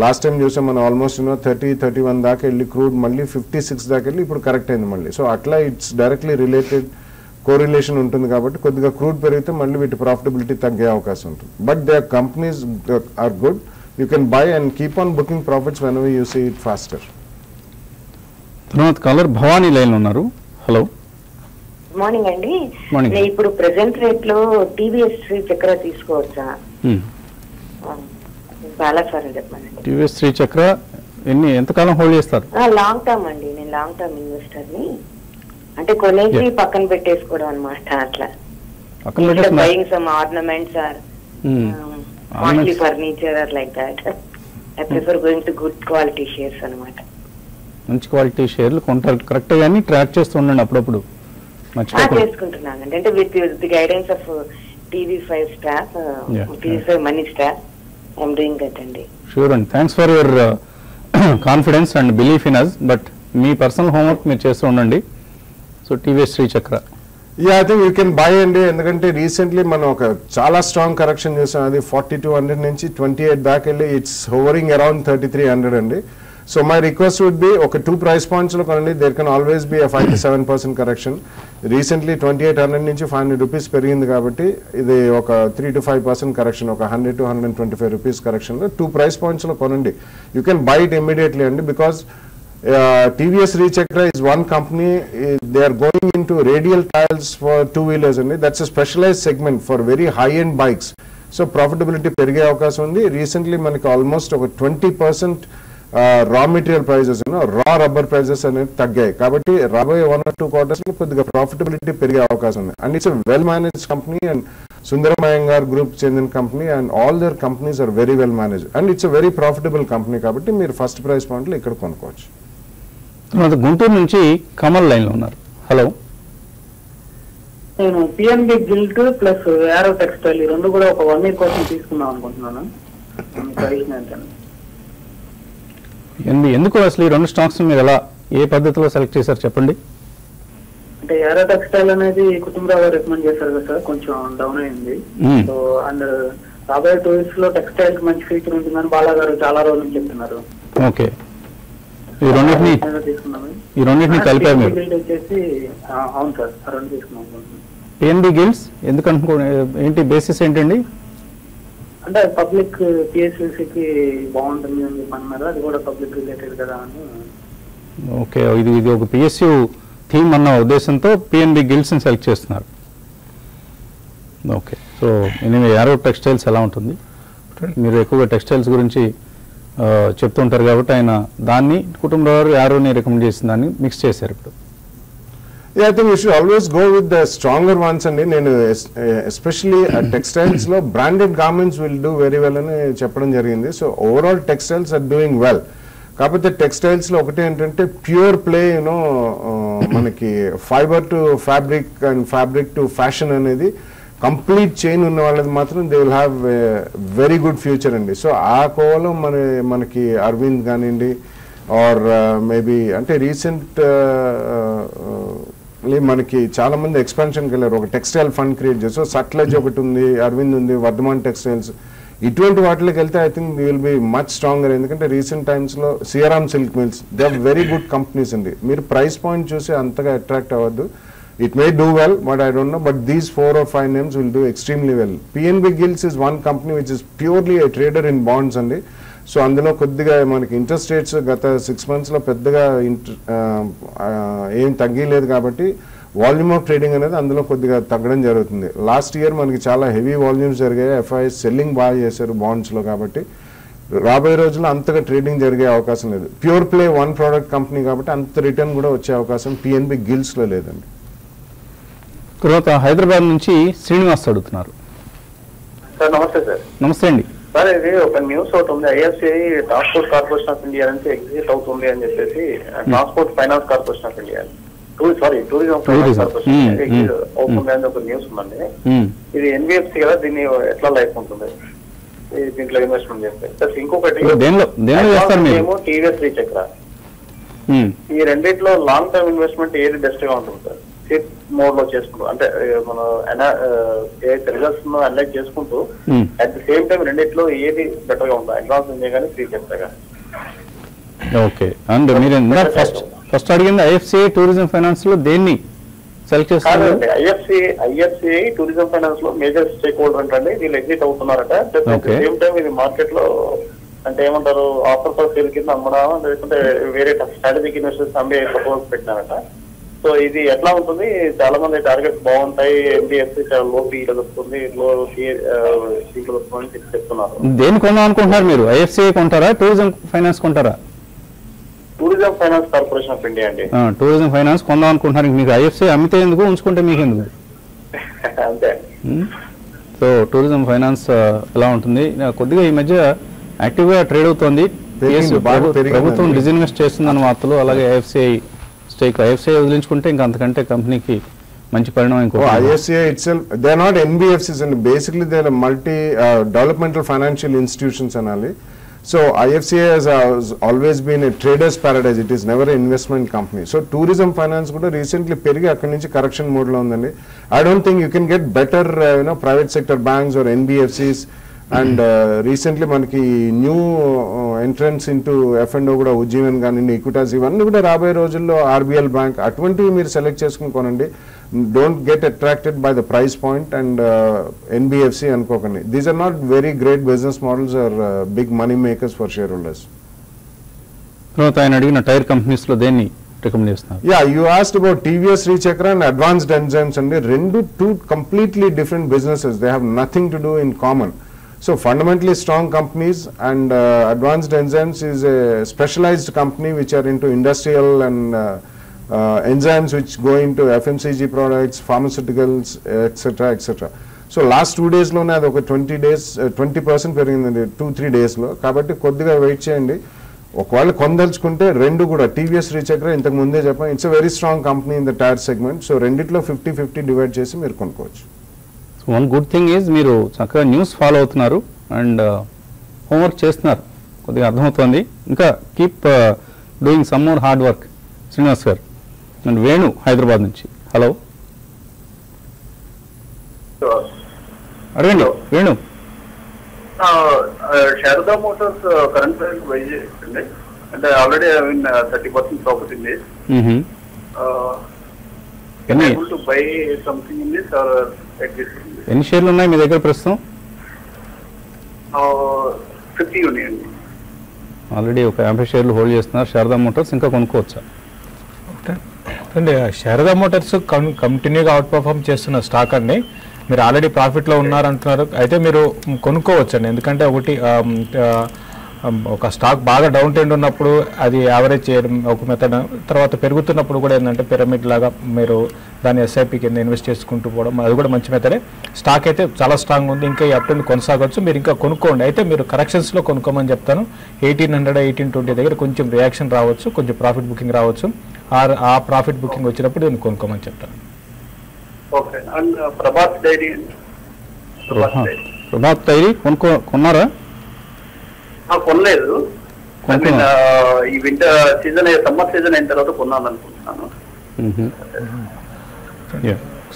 [SPEAKER 3] Last time చూసాం మనం almost 30-31 దాకా వెళ్ళి crude మళ్ళీ 56 దాకా వెళ్ళి ఇప్పుడు కరెక్ట్ అయింది మళ్ళీ. సో అట్లా ఇట్స్ డైరెక్ట్లీ రిలేటెడ్ కోరిలేషన్ ఉంటుంది కాబట్టి కొద్దిగా క్రూడ్ పెరిగితే మళ్ళీ వీటి ప్రాఫిటబిలిటీ తగ్గే అవకాశం ఉంటుంది. But they companies are good. You can buy and keep on booking profits whenever you see it faster.
[SPEAKER 2] తర్వాత కాలర్ భవానీ లైన్ ఉన్నారు. హలో,
[SPEAKER 7] గుడ్ మార్నింగ్ అండి.
[SPEAKER 2] మార్నింగ్.
[SPEAKER 7] నేను ఇప్పుడు ప్రెసెంట్ రేట్ లో టీవీఎస్ శ్రీ చక్ర తీసుకోవచ్చా? చాలా సార్ చెప్పండి.
[SPEAKER 2] టీవీఎస్ శ్రీ చక్ర ఎంతకాలం హోల్డ్ చేస్తారు?
[SPEAKER 7] లాంగ్ టర్మ్ అండి, నేను లాంగ్ టర్మ్ ఇన్వెస్టర్ ని. అంటే కొనేసి పక్కన పెట్టేసుకోవడం అనమాట. అట్లా buying some ornaments or costly furniture or like that. I prefer going to good quality shares అనమాట.
[SPEAKER 2] మంచి క్వాలిటీ షేర్లు కొంటారు కరెక్ట్ గానీ ట్రాక్ చేస్తూ ఉండండి అప్పుడప్పుడు.
[SPEAKER 7] చేసుకుంటున్నానండి. అంటే with the guidance of TV5 staff, TV5 money staff, I'm doing that అండి.
[SPEAKER 2] షూర్ అండి. Thanks for your confidence and belief in us. But మీ పర్సనల్ హోంవర్క్ మీరు చేస్తూ ఉండండి. So TVS Srichakra
[SPEAKER 3] I think you can buy అండి. ఎందుకంటే recently మనం ఒక చాలా స్ట్రాంగ్ కరెక్షన్ చేసాం. అది 4200 నుంచి 28 దాకా వెళ్ళి ఇట్స్ హోవరింగ్ అరౌండ్ 3300 అండి. So my request would be ఒక 2 price points లో కొనండి. There can always be 5 to 7% correction. Recently 2800 నుంచి 500 రూపీస్ పెరిగింది కాబట్టి ఇది ఒక 3 to 5% కరెక్షన్, ఒక 100 to 125 రూపీస్ కరెక్షన్ లో 2 price points లో కొనండి. You can buy it immediately అండి. Because TVS Rechakra is one company. They are going into radial tiles for 2-wheelers only. That's a specialized segment for very high-end bikes. So profitability perige avakasam undi. Recently manaki almost over 20% raw material prices, raw rubber prices అనేది తగ్గాయి. కాబట్టి రాబోయే 1 or 2 quarters లో కొద్దిగా profitability పెరిగే అవకాశం ఉంది. And it's well managed company and Sundaram Iyengar group చెందిన company and all other companies are very well managed and it's very profitable company. కాబట్టి మీరు ఫస్ట్ ప్రైస్ పాయింట్ లో ఇక్కడ కొనుక్కోవచ్చు.
[SPEAKER 2] గుంటూరు నుంచి కమల్ లైన్ లో ఉన్నారు. హలో,
[SPEAKER 8] నేను PNB guilt plus arrow textile ఈ రెండు కూడా ఒక 1 year కోసం తీసుకుందాం అనుకుంటున్నాను.
[SPEAKER 2] ఎందుకు అసలు ఈ రెండు స్టాక్స్ మీరు ఎలా ఏ పద్ధతిలో సెలెక్ట్ చేశారు చెప్పండి.
[SPEAKER 8] అంటే యారో టెక్స్టైల్ అనేది కుటుంబరావు రికమెండ్ చేశారు కదా సార్, కొంచెం డౌన్ అయింది. సో అండ్ రాబోయే 2 years లో టెక్స్టైల్ కి మంచి ఫ్యూచర్ ఉంటుందని బాలా గారు చాలా రోజులు చెప్తున్నారు.
[SPEAKER 2] ఓకే, ఈ రెండింటిని కలిపారు మీరు?
[SPEAKER 8] అవును సార్, రెండు తీసుకున్నాం.
[SPEAKER 2] పిఎన్బి గిల్డ్స్ ఎందుకంటే ఏంటి బేసిస్ ఏంటండి?
[SPEAKER 8] అంటే పబ్లిక్ పిఎస్యూసీకి బాగుంటుంది అని చెప్పి అన్నారు. అది కూడా పబ్లిక్ రిలేటెడ్ కదా అని.
[SPEAKER 2] ఓకే, ఇది ఒక పిఎస్యు థీమ్ అన్న ఉద్దేశంతో పిఎన్బి గిల్డ్స్ ని సెలెక్ట్ చేస్తున్నారు. Okay, so anyway arrow textiles ఎలా ఉంటుంది? మీరు ఎక్కువగా టెక్స్టైల్స్ గురించి చెప్తుంటారు కాబట్టి ఆయన దాన్ని కుటుంబరావు యారోని రికమెండ్ చేసిన దాన్ని మిక్స్ చేశారు ఇప్పుడు.
[SPEAKER 3] I think you should always go with the stronger ones అండి. నేను ఎస్పెషల్లీ టెక్స్టైల్స్ లో branded garments will do very well అని చెప్పడం జరిగింది. So overall textiles are doing well. కాకపోతే టెక్స్టైల్స్ లో ఒకటి ఏంటంటే ప్యూర్ ప్లే మనకి fibre to fabric and fabric to fashion అనేది కంప్లీట్ చైన్ ఉన్న వాళ్ళది మాత్రం they will have very good future అండి. సో ఆ కోవలో మనకి అరవింద్ కానివ్వండి ఆర్ మేబీ అంటే రీసెంట్ మనకి చాలా మంది ఎక్స్పాన్షన్కి వెళ్ళారు. ఒక టెక్స్టైల్ ఫండ్ క్రియేట్ చేసి సో సట్లెజ్ ఒకటి ఉంది, అరవింద్ ఉంది, వర్ధమాన్ టెక్స్టైల్స్, ఇటువంటి వాటికి వెళ్తే I think we will be much stronger. ఎందుకంటే రీసెంట్ టైమ్స్లో CRM silk mills they are very good companies అండి. మీరు ప్రైస్ పాయింట్ చూసి అంతగా అట్రాక్ట్ అవ్వద్దు. It may do well, but I don't know. But these 4 or 5 names will do extremely well. PNB Gilds is one company which is purely a trader in bonds అండి. So అందులో కొద్దిగా మనకి interest rates గత 6 months లో పెద్దగా ఏం తగ్గలేదు కాబట్టి వాల్యూమ్ ఆఫ్ ట్రేడింగ్ అనేది అందులో కొద్దిగా తగ్గడం జరుగుతుంది. లాస్ట్ ఇయర్ మనకి చాలా హెవీ వాల్యూమ్స్ జరిగాయి. ఎఫ్ఐఎస్ సెల్లింగ్ బాగా చేశారు బాండ్స్లో. కాబట్టి రాబోయే రోజుల్లో అంతగా ట్రేడింగ్ జరిగే అవకాశం లేదు. Pure play one product company కాబట్టి అంత రిటర్న్ కూడా వచ్చే అవకాశం పిఎన్బి గిల్డ్స్లో లేదండి.
[SPEAKER 2] తర్వాత హైదరాబాద్ నుంచి శ్రీనివాస్ అడుగుతున్నారు.
[SPEAKER 9] సార్ నమస్తే సార్.
[SPEAKER 2] నమస్తే అండి.
[SPEAKER 9] సార్ ఇది ఒక న్యూస్ ఒకటి ఉంది, IFCI transport corporation of India నుంచి ఎగ్జిట్ అవుతుంది అని చెప్పేసి transport finance corporation of India tourism finance corporation exit అవుతుంది అని ఒక న్యూస్ ఉందండి. ఇది ఎన్బిఎఫ్సి కదా, దీన్ని ఎట్లా లైఫ్ ఉంటుంది దీంట్లో ఇన్వెస్ట్మెంట్ చేస్తే? ప్లస్ ఇంకొకటి టీవీఎస్ రీచక్ర, ఈ రెండిట్లో లాంగ్ టర్మ్ ఇన్వెస్ట్మెంట్ ఏది బెస్ట్ గా ఉంటుంది సార్? సిట్ మోడ్ లో చేసుకుంటూ అంటే మనం రిజల్ట్స్ అనలైజ్ చేసుకుంటూ అట్ ది సేమ్ టైం రెండిట్లో ఏది బెటర్ గా ఉంటుంది, అడ్వాన్స్ ఉంది కానీ ఫ్రీ చెప్తా కానీ?
[SPEAKER 2] ఓకే, అండ్ మీరు ఫస్ట్ అడిగింది ఐఎఫ్సిఐ టూరిజం ఫైనాన్స్ లో దేన్ని సెలెక్ట్ చేస్తున్నారు?
[SPEAKER 9] ఐఎఫ్సిఐ టూరిజం ఫైనాన్స్ లో మేజర్ స్టేక్ హోల్డర్ అంటే వీళ్ళు ఎగ్జిట్ అవుతున్నారట. సేమ్ టైం ఇది మార్కెట్ లో అంటే ఏమంటారు ఆఫర్ ఫర్ సేల్ కింద అమ్మడం లేకుంటే వేరే స్ట్రాటజిక్ ఇన్వెస్టర్స్ అమ్మే ప్రపోజల్స్ పెట్టినారట. సో ఇది ఎట్లా ఉంటుంది? చాలా మంది టార్గెట్స్ బాగుంటాయి, ఎన్బిఎఫ్సి చాలా లో పీలో వస్తుంది, లో సీట్లో వస్తుంది చెప్తున్నారు.
[SPEAKER 2] దేని కొందాం అనుకుంటున్నారు మీరు? ఐఎఫ్సిఐ కొంటారా, టూరిజం ఫైనాన్స్ కొంటారా?
[SPEAKER 9] Tourism finance corporation of India అండి.
[SPEAKER 2] టూరిజం ఫైనాన్స్ కొందాం అనుకుంటున్నారు. మీకు ఐఎఫ్సిఐ అమ్మితే ఎందుకు, ఉంచుకుంటే మీకు ఎందుకు?
[SPEAKER 9] అంతే.
[SPEAKER 2] సో టూరిజం ఫైనాన్స్ ఎలా ఉంటుంది? కొద్దిగా ఈ మధ్య యాక్టివ్గా ట్రేడ్ అవుతోంది. ప్రభుత్వం డిజిన్వెస్ట్ చేస్తుందని వార్తలు. అలాగే ఐఎఫ్సిఐ స్టేక్, ఐఎఫ్సిఐ వదిలించుకుంటే ఇంకా అంతకంటే కంపెనీకి మంచి పరిణామం.
[SPEAKER 3] IFCI itself, they are not NBFCs and basically they are multi developmental financial institutions anali. So IFCI has always been a trader's paradise. It is never an investment company. So tourism finance kuda recently perigi akkadi nunchi correction mode lo undandi. I don't think you can get better private sector banks or NBFCs. And recently మనకి new entrance into F&O కూడా ఉజ్జీవన్ కానీ Equitas ఇవన్నీ కూడా రాబోయే రోజుల్లో RBL bank అటువంటివి మీరు select చేసుకుని కొనండి. Don't get attracted by the price point and NBFC అనుకోకండి. These are not very great business models are big money makers for shareholders.
[SPEAKER 2] తర్వాత ఆయన అడిగిన టైర్ కంపెనీస్ లో దేన్ని రికమెండ్ చేస్తున్నారు?
[SPEAKER 3] You asked about TVS Rechakra and Advanced Enzymes and two completely different businesses. They have nothing to do in common. So fundamentally strong companies, and Advanced Enzymes is a specialized company which are into industrial and enzymes which go into FMCG products, pharmaceuticals, etc. etc. So last 2 days లోనే అది ఒక 20% పెరిగిందండి 2-3 days లో. కాబట్టి కొద్దిగా wait చేయండి. ఒకవేళ కొందలుచుకుంటే రెండు కూడా టీవీఎస్ రీచక్ర ఇంతకు ముందే చెప్పాను, it's a very strong company in the tyre segment. సో రెండిట్లో 50-50 డివైడ్ చేసి మీరు కొనుక్కోవచ్చు.
[SPEAKER 2] వన్ గుడ్ థింగ్ ఈజ్ మీరు చక్కగా న్యూస్ ఫాలో అవుతున్నారు అండ్ హోంవర్క్ చేస్తున్నారు, కొద్దిగా అర్థమవుతోంది. ఇంకా keep doing some more hard work. Srinivas గారు అండ్ వేణు హైదరాబాద్ నుంచి. హలో, అడగండి Venu.
[SPEAKER 9] Sharada Motors current price by చేయండి అంటే already 30% profit in this. able to buy something in this or exist?
[SPEAKER 2] ఎన్ని షేర్లు ఉన్నాయి మీ దగ్గర ప్రస్తుతం?
[SPEAKER 9] 50 ఉన్నాయండి.
[SPEAKER 2] ఆల్రెడీ ఒక 50 షేర్లు హోల్డ్ చేస్తున్నారు శారదా మోటార్స్. ఇంకా కొనుక్కోవచ్చా?
[SPEAKER 4] అంటే శారదా మోటార్స్ కంటిన్యూగా అవుట్ పర్ఫార్మ్ చేస్తున్న స్టాక్ అండి. మీరు ఆల్రెడీ ప్రాఫిట్లో ఉన్నారంటున్నారు, అయితే మీరు కొనుక్కోవచ్చు అండి. ఎందుకంటే ఒకటి ఒక స్టాక్ బాగా డౌన్ ట్రెండ్ ఉన్నప్పుడు అది యావరేజ్ చేయడం ఒక మెథడ్, తర్వాత పెరుగుతున్నప్పుడు కూడా ఏంటంటే పిరమిడ్ లాగా మీరు దాన్ని ఎస్ఐపి కింద ఇన్వెస్ట్ చేసుకుంటూ పోవడం, అది కూడా మంచి మెథడే. స్టాక్ అయితే చాలా స్ట్రాంగ్ ఉంది, ఇంకా ఈ అప్ ట్రెండ్ కొనసాగవచ్చు. మీరు ఇంకా కొనుక్కోండి. అయితే మీరు కరెక్షన్స్లో కొనుక్కోమని చెప్తాను. 1800, 1820 దగ్గర కొంచెం రియాక్షన్ రావచ్చు, కొంచెం ప్రాఫిట్ బుకింగ్ రావచ్చు. ఆ ప్రాఫిట్ బుకింగ్ వచ్చినప్పుడు నేను కొనుక్కోమని చెప్తాను.
[SPEAKER 9] Okay. And Prabhat dairy,
[SPEAKER 2] Prabhat dairy కొన్నారా?
[SPEAKER 9] కొనలేదు. ఈ వింటర్ సీజన్, సమ్మర్ సీజన్ అయిన తర్వాత కొన్నాను అనుకుంటున్నాను.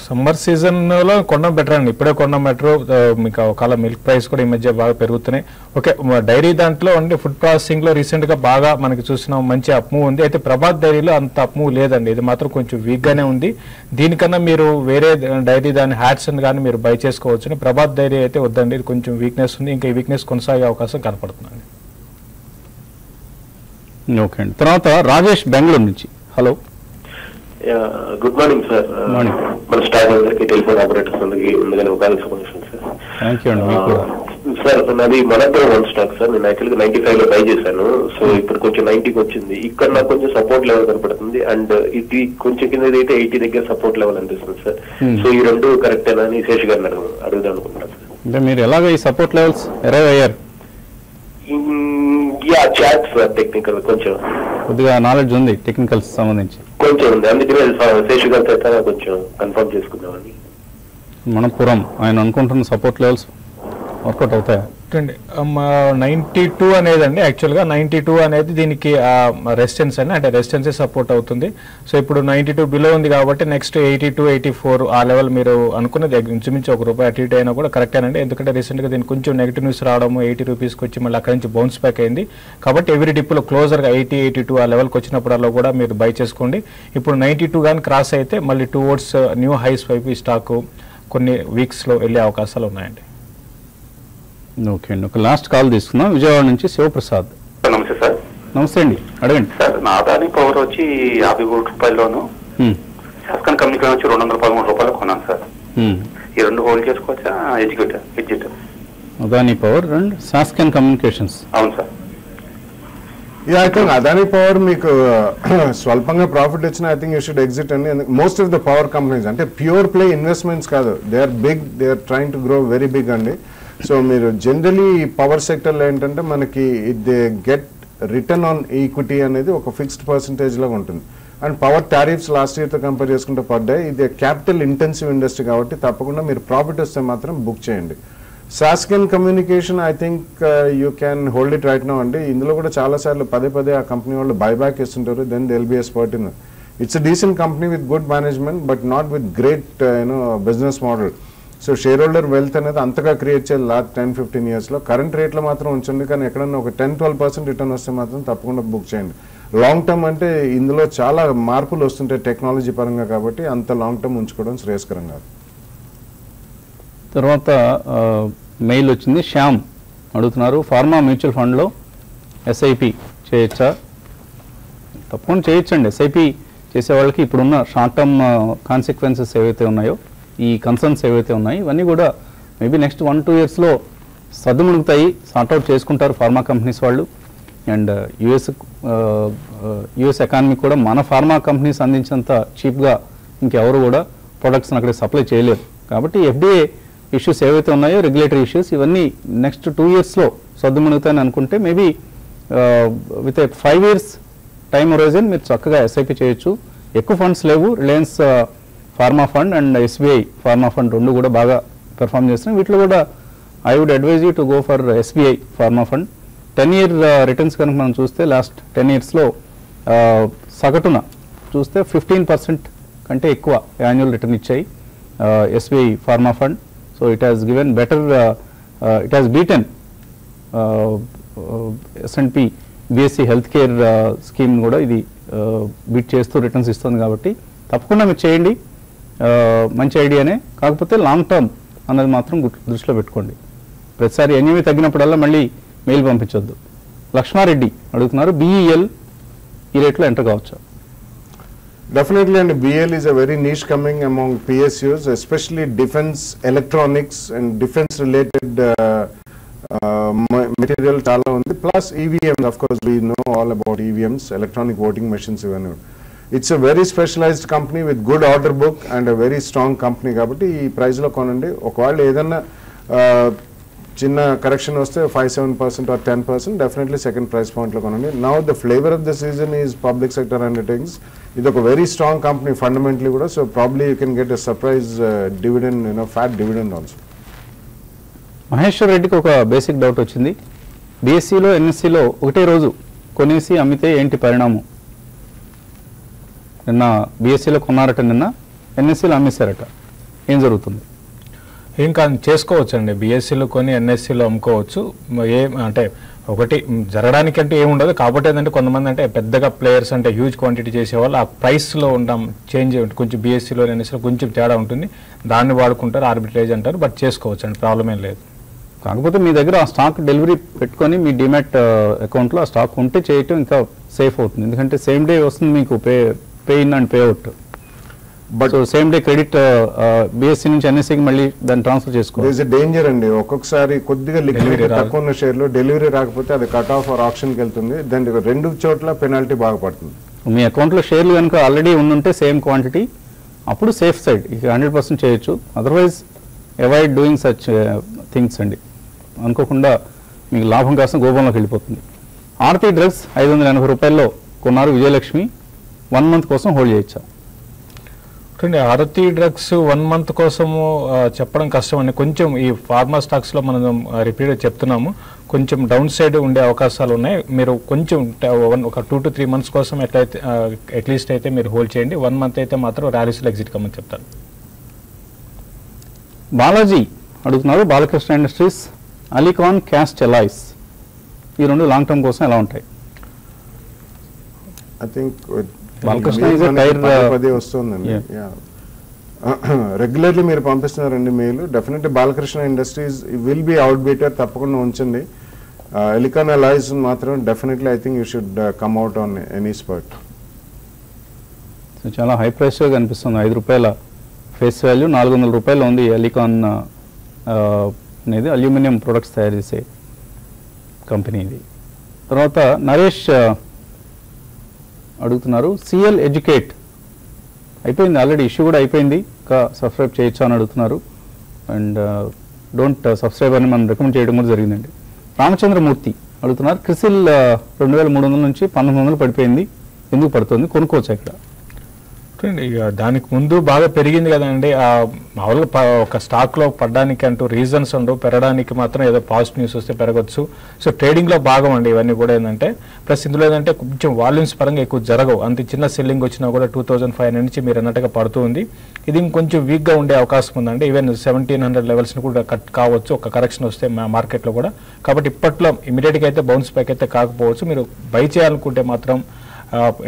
[SPEAKER 4] సమ్మర్ సీజన్లో కొనడం బెటర్ అండి. ఇప్పుడే కొనడం బెటర్. మీకు ఒకవేళ మిల్క్ ప్రైస్ కూడా ఈ మధ్య బాగా పెరుగుతున్నాయి. ఓకే, డైరీ దాంట్లో అంటే ఫుడ్ ప్రాసెసింగ్లో రీసెంట్గా బాగా మనకి చూసిన మంచి అప్మూవ్ ఉంది. అయితే ప్రభాత్ డైరీలో అంత అప్మూవ్ లేదండి. ఇది మాత్రం కొంచెం వీక్గానే ఉంది. దీనికన్నా మీరు వేరే డైరీ దాని హ్యాట్స్ కానీ మీరు బై చేసుకోవచ్చు. ప్రభాత్ డైరీ అయితే వద్దండి, ఇది కొంచెం వీక్నెస్ ఉంది. ఇంకా ఈ వీక్నెస్ కొనసాగే అవకాశం కనపడుతుందండి.
[SPEAKER 2] ఓకే అండి. తర్వాత రాజేష్ బెంగళూరు నుంచి. Hello,
[SPEAKER 10] good morning sir. మన స్టాక్ అందరికి టెలిఫోన్ ఆపరేటర్స్ అందరికి ముందుగానే ఒక సజెషన్ సార్.
[SPEAKER 2] థ్యాంక్ యూ అండి.
[SPEAKER 10] సార్ నాది మనతో వన్ స్టాక్ సార్. నేను యాక్చువల్గా 95 లో బై చేశాను. సో ఇప్పుడు కొంచెం 90కి వచ్చింది. ఇక్కడ నాకు కొంచెం సపోర్ట్ లెవెల్ కనపడుతుంది. అండ్ ఇది కొంచెం కింద అయితే 80 దగ్గర సపోర్ట్ లెవెల్ అనిపిస్తుంది సార్. సో ఈ రెండు కరెక్టేనా అని శేష్ గారిని అడుగుదాం అనుకుంటున్నాను సార్.
[SPEAKER 2] అంటే మీరు ఎలాగ ఈ సపోర్ట్ లెవెల్స్ అరైవ్ అయ్యారు?
[SPEAKER 10] చాట్ సార్, టెక్నికల్ కొంచెం
[SPEAKER 2] కొద్దిగా నాలెడ్జ్ ఉంది టెక్నికల్స్ సంబంధించి
[SPEAKER 10] కొంచెం ఉంది. అందుకనే శేష్ గారితో కొంచెం కన్ఫర్మ్ చేసుకుందామని.
[SPEAKER 2] మణపురం ఆయన అనుకుంటున్న సపోర్ట్ లెవెల్స్ వర్కౌట్ అవుతాయా?
[SPEAKER 4] 92 అనేదండి యాక్చువల్గా 92 అనేది దీనికి రెసిస్టెన్స్ అండి, అంటే రెసిస్టెన్సే సపోర్ట్ అవుతుంది. సో ఇప్పుడు 92 బిలో ఉంది కాబట్టి నెక్స్ట్ 82, 84 ఆ లెవెల్ మీరు అనుకున్నది ఇంచుమించు ₹1 అటు ఇటు అయినా కూడా కరెక్టేనండి. ఎందుకంటే రీసెంట్గా దీనికి కొంచెం నెగిటివ్ న్యూస్ రావడము 80 రూపీస్కి వచ్చి మళ్ళీ అక్కడి నుంచి బౌన్స్ బ్యాక్ అయింది. కాబట్టి ఎవ్రీ డిప్లో క్లోజర్గా 80, 82 ఆ లెవెల్కి వచ్చినప్పుడల్లా కూడా మీరు బై చేసుకోండి. ఇప్పుడు 92 కానీ క్రాస్ అయితే మళ్ళీ టువర్డ్స్ న్యూ హైస్ వైపు ఈ స్టాక్ కొన్ని వీక్స్లో వెళ్ళే అవకాశాలు ఉన్నాయండి.
[SPEAKER 2] ఓకే అండి, ఒక లాస్ట్ కాల్ తీసుకుందాం. విజయవాడ నుంచి శివప్రసాద్.
[SPEAKER 6] నమస్తే సార్.
[SPEAKER 2] నమస్తే అండి, అడగండి
[SPEAKER 6] సార్. నా అదాని పవర్ వచ్చి ₹53 శాస్కన్ కమ్యూనికేషన్ వచ్చి ₹213 కొన్నాను సార్. ఈ రెండు హోల్డ్ చేసుకోవచ్చా? Executive
[SPEAKER 2] Adani power and Sasken communications.
[SPEAKER 6] అవును sir.
[SPEAKER 3] I think Adani power మీకు స్వల్పంగా ప్రాఫిట్ వచ్చినా I think you should exit అండి. Most of the power companies అంటే ప్యూర్ ప్లే ఇన్వెస్ట్మెంట్స్ కాదు, they are big, they are trying to grow very big అండి. So మీరు generally power సెక్టర్లో ఏంటంటే మనకి they get return on equity అనేది ఒక ఫిక్స్డ్ పర్సంటేజ్ లాగా ఉంటుంది. And power tariffs last ఇయర్తో compare చేసుకుంటే పడ్డాయి. ఇది క్యాపిటల్ ఇంటెన్సివ్ ఇండస్ట్రీ కాబట్టి తప్పకుండా మీరు ప్రాఫిట్ వస్తే మాత్రం బుక్ చేయండి. Sasken communication I think you can hold it right now అండి. ఇందులో కూడా చాలాసార్లు పదే ఆ కంపెనీ వాళ్ళు బైబ్యాక్ ఇస్తుంటారు. Then they will be a spurt in. It's a decent company with good management but not with great business model. So shareholder wealth అనేది అంతగా క్రియేట్ చేయాలి లాస్ట్ 10-15 ఇయర్స్లో. కరెంట్ రేట్లో మాత్రం ఉంచండి, కానీ ఎక్కడన్నా ఒక 10-12% రిటర్న్ వస్తే మాత్రం తప్పకుండా బుక్ చేయండి. లాంగ్ టర్మ్ అంటే ఇందులో చాలా మార్పులు వస్తుంటాయి టెక్నాలజీ పరంగా, కాబట్టి అంత లాంగ్ టర్మ్ ఉంచుకోవడం శ్రేయస్కరం కాదు.
[SPEAKER 2] తర్వాత మెయిల్ వచ్చింది, శ్యామ్ అడుగుతున్నారు, ఫార్మా మ్యూచువల్ ఫండ్లో ఎస్ఐపి చేయొచ్చా? తప్పకుండా చేయొచ్చండి. ఎస్ఐపి చేసే వాళ్ళకి ఇప్పుడున్న షార్ట్ టర్మ్ కాన్సిక్వెన్సెస్ ఏవైతే ఉన్నాయో, ఈ కన్సర్న్స్ ఏవైతే ఉన్నాయి, ఇవన్నీ కూడా మేబీ నెక్స్ట్ 1-2 ఇయర్స్లో సర్దుమునుగుతాయి, సార్ట్అవుట్ చేసుకుంటారు ఫార్మా కంపెనీస్ వాళ్ళు. అండ్ యుఎస్ ఎకానమీ కూడా మన ఫార్మా కంపెనీస్ అందించినంత చీప్గా ఇంకెవరు కూడా ప్రొడక్ట్స్ని అక్కడ సప్లై చేయలేరు. కాబట్టి ఎఫ్డిఏ ఇష్యూస్ ఏవైతే ఉన్నాయో, రెగ్యులేటరీ ఇష్యూస్, ఇవన్నీ నెక్స్ట్ 2 ఇయర్స్లో సర్దుమునుగుతాయని అనుకుంటే maybe with 5 years time horizon మీరు చక్కగా ఎస్ఐపి చేయొచ్చు. ఎక్కువ ఫండ్స్ లేవు, Reliance pharma fund and SBI pharma fund రెండు కూడా బాగా పెర్ఫామ్ చేస్తున్నాయి. వీటిలో కూడా I would advise you to go for SBI pharma fund. 10-year returns కనుక మనం చూస్తే లాస్ట్ 10 ఇయర్స్లో సగటున చూస్తే 15% కంటే ఎక్కువ యాన్యువల్ రిటర్న్ ఇచ్చాయి SBI pharma fund. So it has given better, it has beaten S&P BSE health care scheme కూడా ఇది బీట్ చేస్తూ రిటర్న్స్ ఇస్తుంది. కాబట్టి తప్పకుండా మీరు చేయండి, మంచి ఐడియానే. కాకపోతే లాంగ్ టర్మ్ అన్నది మాత్రం దృష్టిలో పెట్టుకోండి. ప్రతిసారి ఎన్యూవి తగ్గినప్పుడల్లా మళ్ళీ మెయిల్ పంపించొద్దు. లక్ష్మారెడ్డి అడుగుతున్నారు, BEL ఈ రేట్లో enter కావచ్చా?
[SPEAKER 3] Definitely, and BL is a very niche coming among PSUs, especially defense electronics and defense related material chala undi. Plus EVMs, of course, we know all about EVMs, electronic voting machines. It's a very specialized company with good order book and a very strong company. Kabatti ee price lo konandi. Okavale edanna చిన్న correction వస్తే 5-7% or 10%, definitely second price పాయింట్లో కొనండి. Now the flavour of the season is public sector undertakings. ఇది ఒక very strong company fundamentally కూడా. So probably you can get a surprise dividend, fat dividend also.
[SPEAKER 2] Maheshwar రెడ్డికి ఒక basic doubt వచ్చింది. బీఎస్సీలో ఎన్ఎస్సీలో ఒకటే రోజు కొనేసి అమ్మితే ఏంటి పరిణామం? నిన్న బీఎస్సీలో కొన్నారట, నిన్న ఎన్ఎస్సీలో అమ్మేశారట, ఏం జరుగుతుంది?
[SPEAKER 4] ఏం కాదు, చేసుకోవచ్చు అండి. బీఎస్సీలో కొని ఎన్ఎస్సీలో అమ్ముకోవచ్చు. అంటే ఒకటి జరగడానికంటే ఏముండదు. కాబట్టి ఏంటంటే కొంతమంది అంటే పెద్దగా ప్లేయర్స్ అంటే హ్యూజ్ క్వాంటిటీ చేసేవాళ్ళు ఆ ప్రైస్లో ఉండడం చేంజ్ కొంచెం బీఎస్సీలో ఎన్ఎస్సీలో కొంచెం తేడా ఉంటుంది. దాన్ని వాడుకుంటారు, ఆర్బిట్రేజ్ అంటారు. బట్ చేసుకోవచ్చు అండి, ప్రాబ్లం ఏం లేదు.
[SPEAKER 2] కాకపోతే మీ దగ్గర ఆ స్టాక్ డెలివరీ పెట్టుకొని మీ డిమాట్ అకౌంట్లో ఆ స్టాక్ ఉంటే చేయటం ఇంకా సేఫ్ అవుతుంది. ఎందుకంటే సేమ్ డే వస్తుంది మీకు pay in and pay out. But same day credit BSc నుంచి ఎన్ఎస్సీకి మళ్ళీ దాన్ని ట్రాన్స్ఫర్ చేసుకోవాలి.
[SPEAKER 3] ఇస్ డేంజర్ అండి. ఒక్కొక్కసారి కొద్దిగా లిక్విడిటీ తక్కువ ఉన్న షేర్లో డెలివరీ రాకపోతే అది కట్ ఆఫ్ ఆర్ ఆప్షన్కి వెళ్తుంది. దాని 2 చోట్ల పెనాల్టీ బాగా పడుతుంది.
[SPEAKER 2] మీ అకౌంట్లో షేర్లు కనుక ఆల్రెడీ ఉండుంటే సేమ్ క్వాంటిటీ, అప్పుడు సేఫ్ సైడ్ ఇక 100% చేయొచ్చు. Otherwise avoid doing such things అండి. అనుకోకుండా మీకు లాభం కాస్త గోపంలోకి వెళ్ళిపోతుంది. ఆర్తి డ్రగ్స్ ₹580 కొన్నారు విజయలక్ష్మి, 1 month కోసం హోల్డ్ చేయొచ్చా?
[SPEAKER 4] చూడండి ఆరతి డ్రగ్స్ 1 month కోసము చెప్పడం కష్టం అండి. కొంచెం ఈ ఫార్మా స్టాక్స్లో మనం రిపీట్ చెప్తున్నాము, కొంచెం డౌన్ సైడ్ ఉండే అవకాశాలు ఉన్నాయి. మీరు కొంచెం ఒక 2 to 3 months కోసం ఎట్లయితే అట్లీస్ట్ అయితే మీరు హోల్డ్ చేయండి. 1 month అయితే మాత్రం ర్యాలీస్లో ఎగ్జిట్ కమ్మని చెప్తాను.
[SPEAKER 2] బాలాజీ అడుగుతున్నారు, Balakrishna industries, Alicon, cast alloys ఈ రెండు లాంగ్ టర్మ్ కోసం ఎలా ఉంటాయి?
[SPEAKER 3] I think
[SPEAKER 2] Balakrishna is a tire,
[SPEAKER 3] 10 వస్తుందండి. రెగ్యులర్లీ మీరు పంపిస్తున్నారండి mail. Definitely Balakrishna industries will be out beater, తప్పకుండా ఉంచండి. ఎలికాన్ అలాయిస్ మాత్రం definitely I think you should come out on any spot.
[SPEAKER 2] So చాలా హై ప్రైస్గా కనిపిస్తుంది. 5 రూపాయల ఫేస్ వాల్యూ, 400 రూపాయలు ఉంది. ఎలికాన్ అనేది అల్యూమినియం ప్రొడక్ట్స్ తయారు చేసే కంపెనీ ఇది. తర్వాత నరేష్ అడుగుతున్నారు, సిఎల్ ఎడ్యుకేట్ అయిపోయింది ఆల్రెడీ, ఇష్యూ కూడా అయిపోయింది, ఇంకా సబ్స్క్రైబ్ చేయొచ్చా అని అడుగుతున్నారు. అండ్ డోంట్ సబ్స్క్రైబ్ అని మనం రికమెండ్ చేయడం కూడా జరిగిందండి. రామచంద్రమూర్తి అడుగుతున్నారు, క్రిసిల్ 2300 నుంచి 1900 పడిపోయింది, ఎందుకు పడుతుంది, కొనుక్కోవచ్చు ఇక్కడ?
[SPEAKER 4] ఇక దానికి ముందు బాగా పెరిగింది కదండి. మామూలుగా ఒక స్టాక్లో పడడానికి అంటూ రీజన్స్ ఉండవు, పెరగడానికి మాత్రం ఏదో పాజిటివ్ న్యూస్ వస్తే పెరగచ్చు. సో ట్రేడింగ్లో భాగం అండి ఇవన్నీ కూడా. ఏంటంటే ప్లస్ ఇందులో ఏంటంటే కొంచెం వాల్యూమ్స్ పరంగా ఎక్కువ జరగవు, అంత చిన్న సెల్లింగ్ వచ్చినా కూడా 2500 నుంచి మీరు అన్నట్టుగా పడుతూ ఉంది. ఇది ఇంకొంచెం వీక్గా ఉండే అవకాశం ఉందండి. ఈవెన్ 1700 లెవెల్స్ని కూడా కట్ కావచ్చు ఒక కరెక్షన్ వస్తే మార్కెట్లో కూడా. కాబట్టి ఇప్పట్లో ఇమీడియట్గా అయితే బౌన్స్ బ్యాక్ అయితే కాకపోవచ్చు. మీరు బై చేయాలనుకుంటే మాత్రం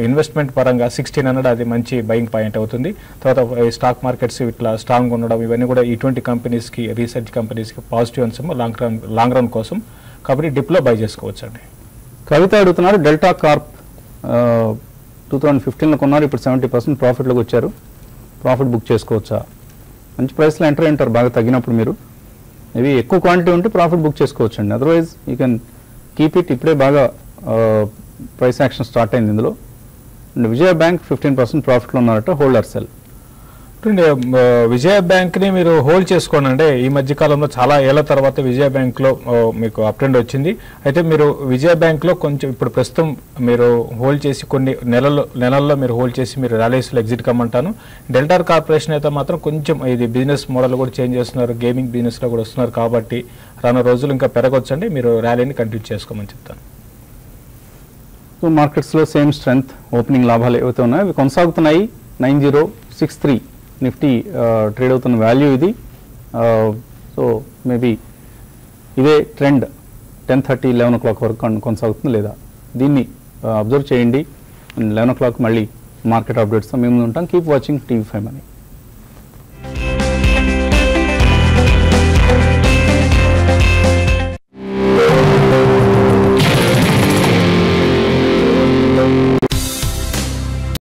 [SPEAKER 4] ఇన్వెస్ట్మెంట్ పరంగా 1600 అది మంచి బయింగ్ పాయింట్ అవుతుంది. తర్వాత స్టాక్ మార్కెట్స్ ఇట్లా స్ట్రాంగ్ ఉండడం ఇవన్నీ కూడా ఇటువంటి కంపెనీస్కి, రీసెర్చ్ కంపెనీస్కి పాజిటివ్ అంశం లాంగ్ రన్ కోసం. కాబట్టి డిప్లో బై చేసుకోవచ్చు అండి.
[SPEAKER 2] కవిత అడుగుతున్నారు, డెల్టా కార్ప్ 2015లో కొన్నారు, ఇప్పుడు 70% ప్రాఫిట్లోకి వచ్చారు, ప్రాఫిట్ బుక్ చేసుకోవచ్చా? మంచి ప్రైస్లో ఎంటర్ అయ్యారు, బాగా తగ్గినప్పుడు మీరు ఇవి ఎక్కువ క్వాంటిటీ ఉంటే ప్రాఫిట్ బుక్ చేసుకోవచ్చు అండి. Otherwise you can keep it. ఇప్పుడే బాగా ప్రైస్ యాక్షన్ స్టార్ట్ అయింది ఇందులో. అండ్ విజయ బ్యాంక్ 15% ప్రాఫిట్లో ఉన్నారట, హోల్డ్ ఆర్ సెల్?
[SPEAKER 4] విజయ బ్యాంక్ని మీరు హోల్డ్ చేసుకోండి అండి. ఈ మధ్యకాలంలో చాలా ఏళ్ల తర్వాత విజయ బ్యాంక్లో మీకు అప్ ట్రెండ్ వచ్చింది. అయితే మీరు విజయ బ్యాంక్లో కొంచెం ఇప్పుడు ప్రస్తుతం మీరు హోల్డ్ చేసి కొన్ని నెలల్లో మీరు హోల్డ్ చేసి మీరు ర్యాలీస్లో ఎగ్జిట్ కమ్మంటాను. డెల్టార్ కార్పొరేషన్ అయితే మాత్రం కొంచెం ఇది బిజినెస్ మోడల్ కూడా చేంజ్ చేస్తున్నారు, గేమింగ్ బిజినెస్లో కూడా వస్తున్నారు. కాబట్టి రానున్న రోజులు ఇంకా పెరగొచ్చండి, మీరు ర్యాలీని కంటిన్యూ చేసుకోమని చెప్తాను.
[SPEAKER 2] సో మార్కెట్స్లో సేమ్ స్ట్రెంగ్త్, ఓపెనింగ్ లాభాలు ఏవైతే ఉన్నాయో అవి కొనసాగుతున్నాయి. 9063 నిఫ్టీ ట్రేడ్ అవుతున్న వాల్యూ ఇది. సో మేబీ ఇదే ట్రెండ్ 10:30, 11 o'clock వరకు కొనసాగుతుంది లేదా దీన్ని అబ్జర్వ్ చేయండి. 11 o'clock మళ్ళీ మార్కెట్ అప్డేట్స్తో మేము ఉంటాం. Keep watching TV5 Money.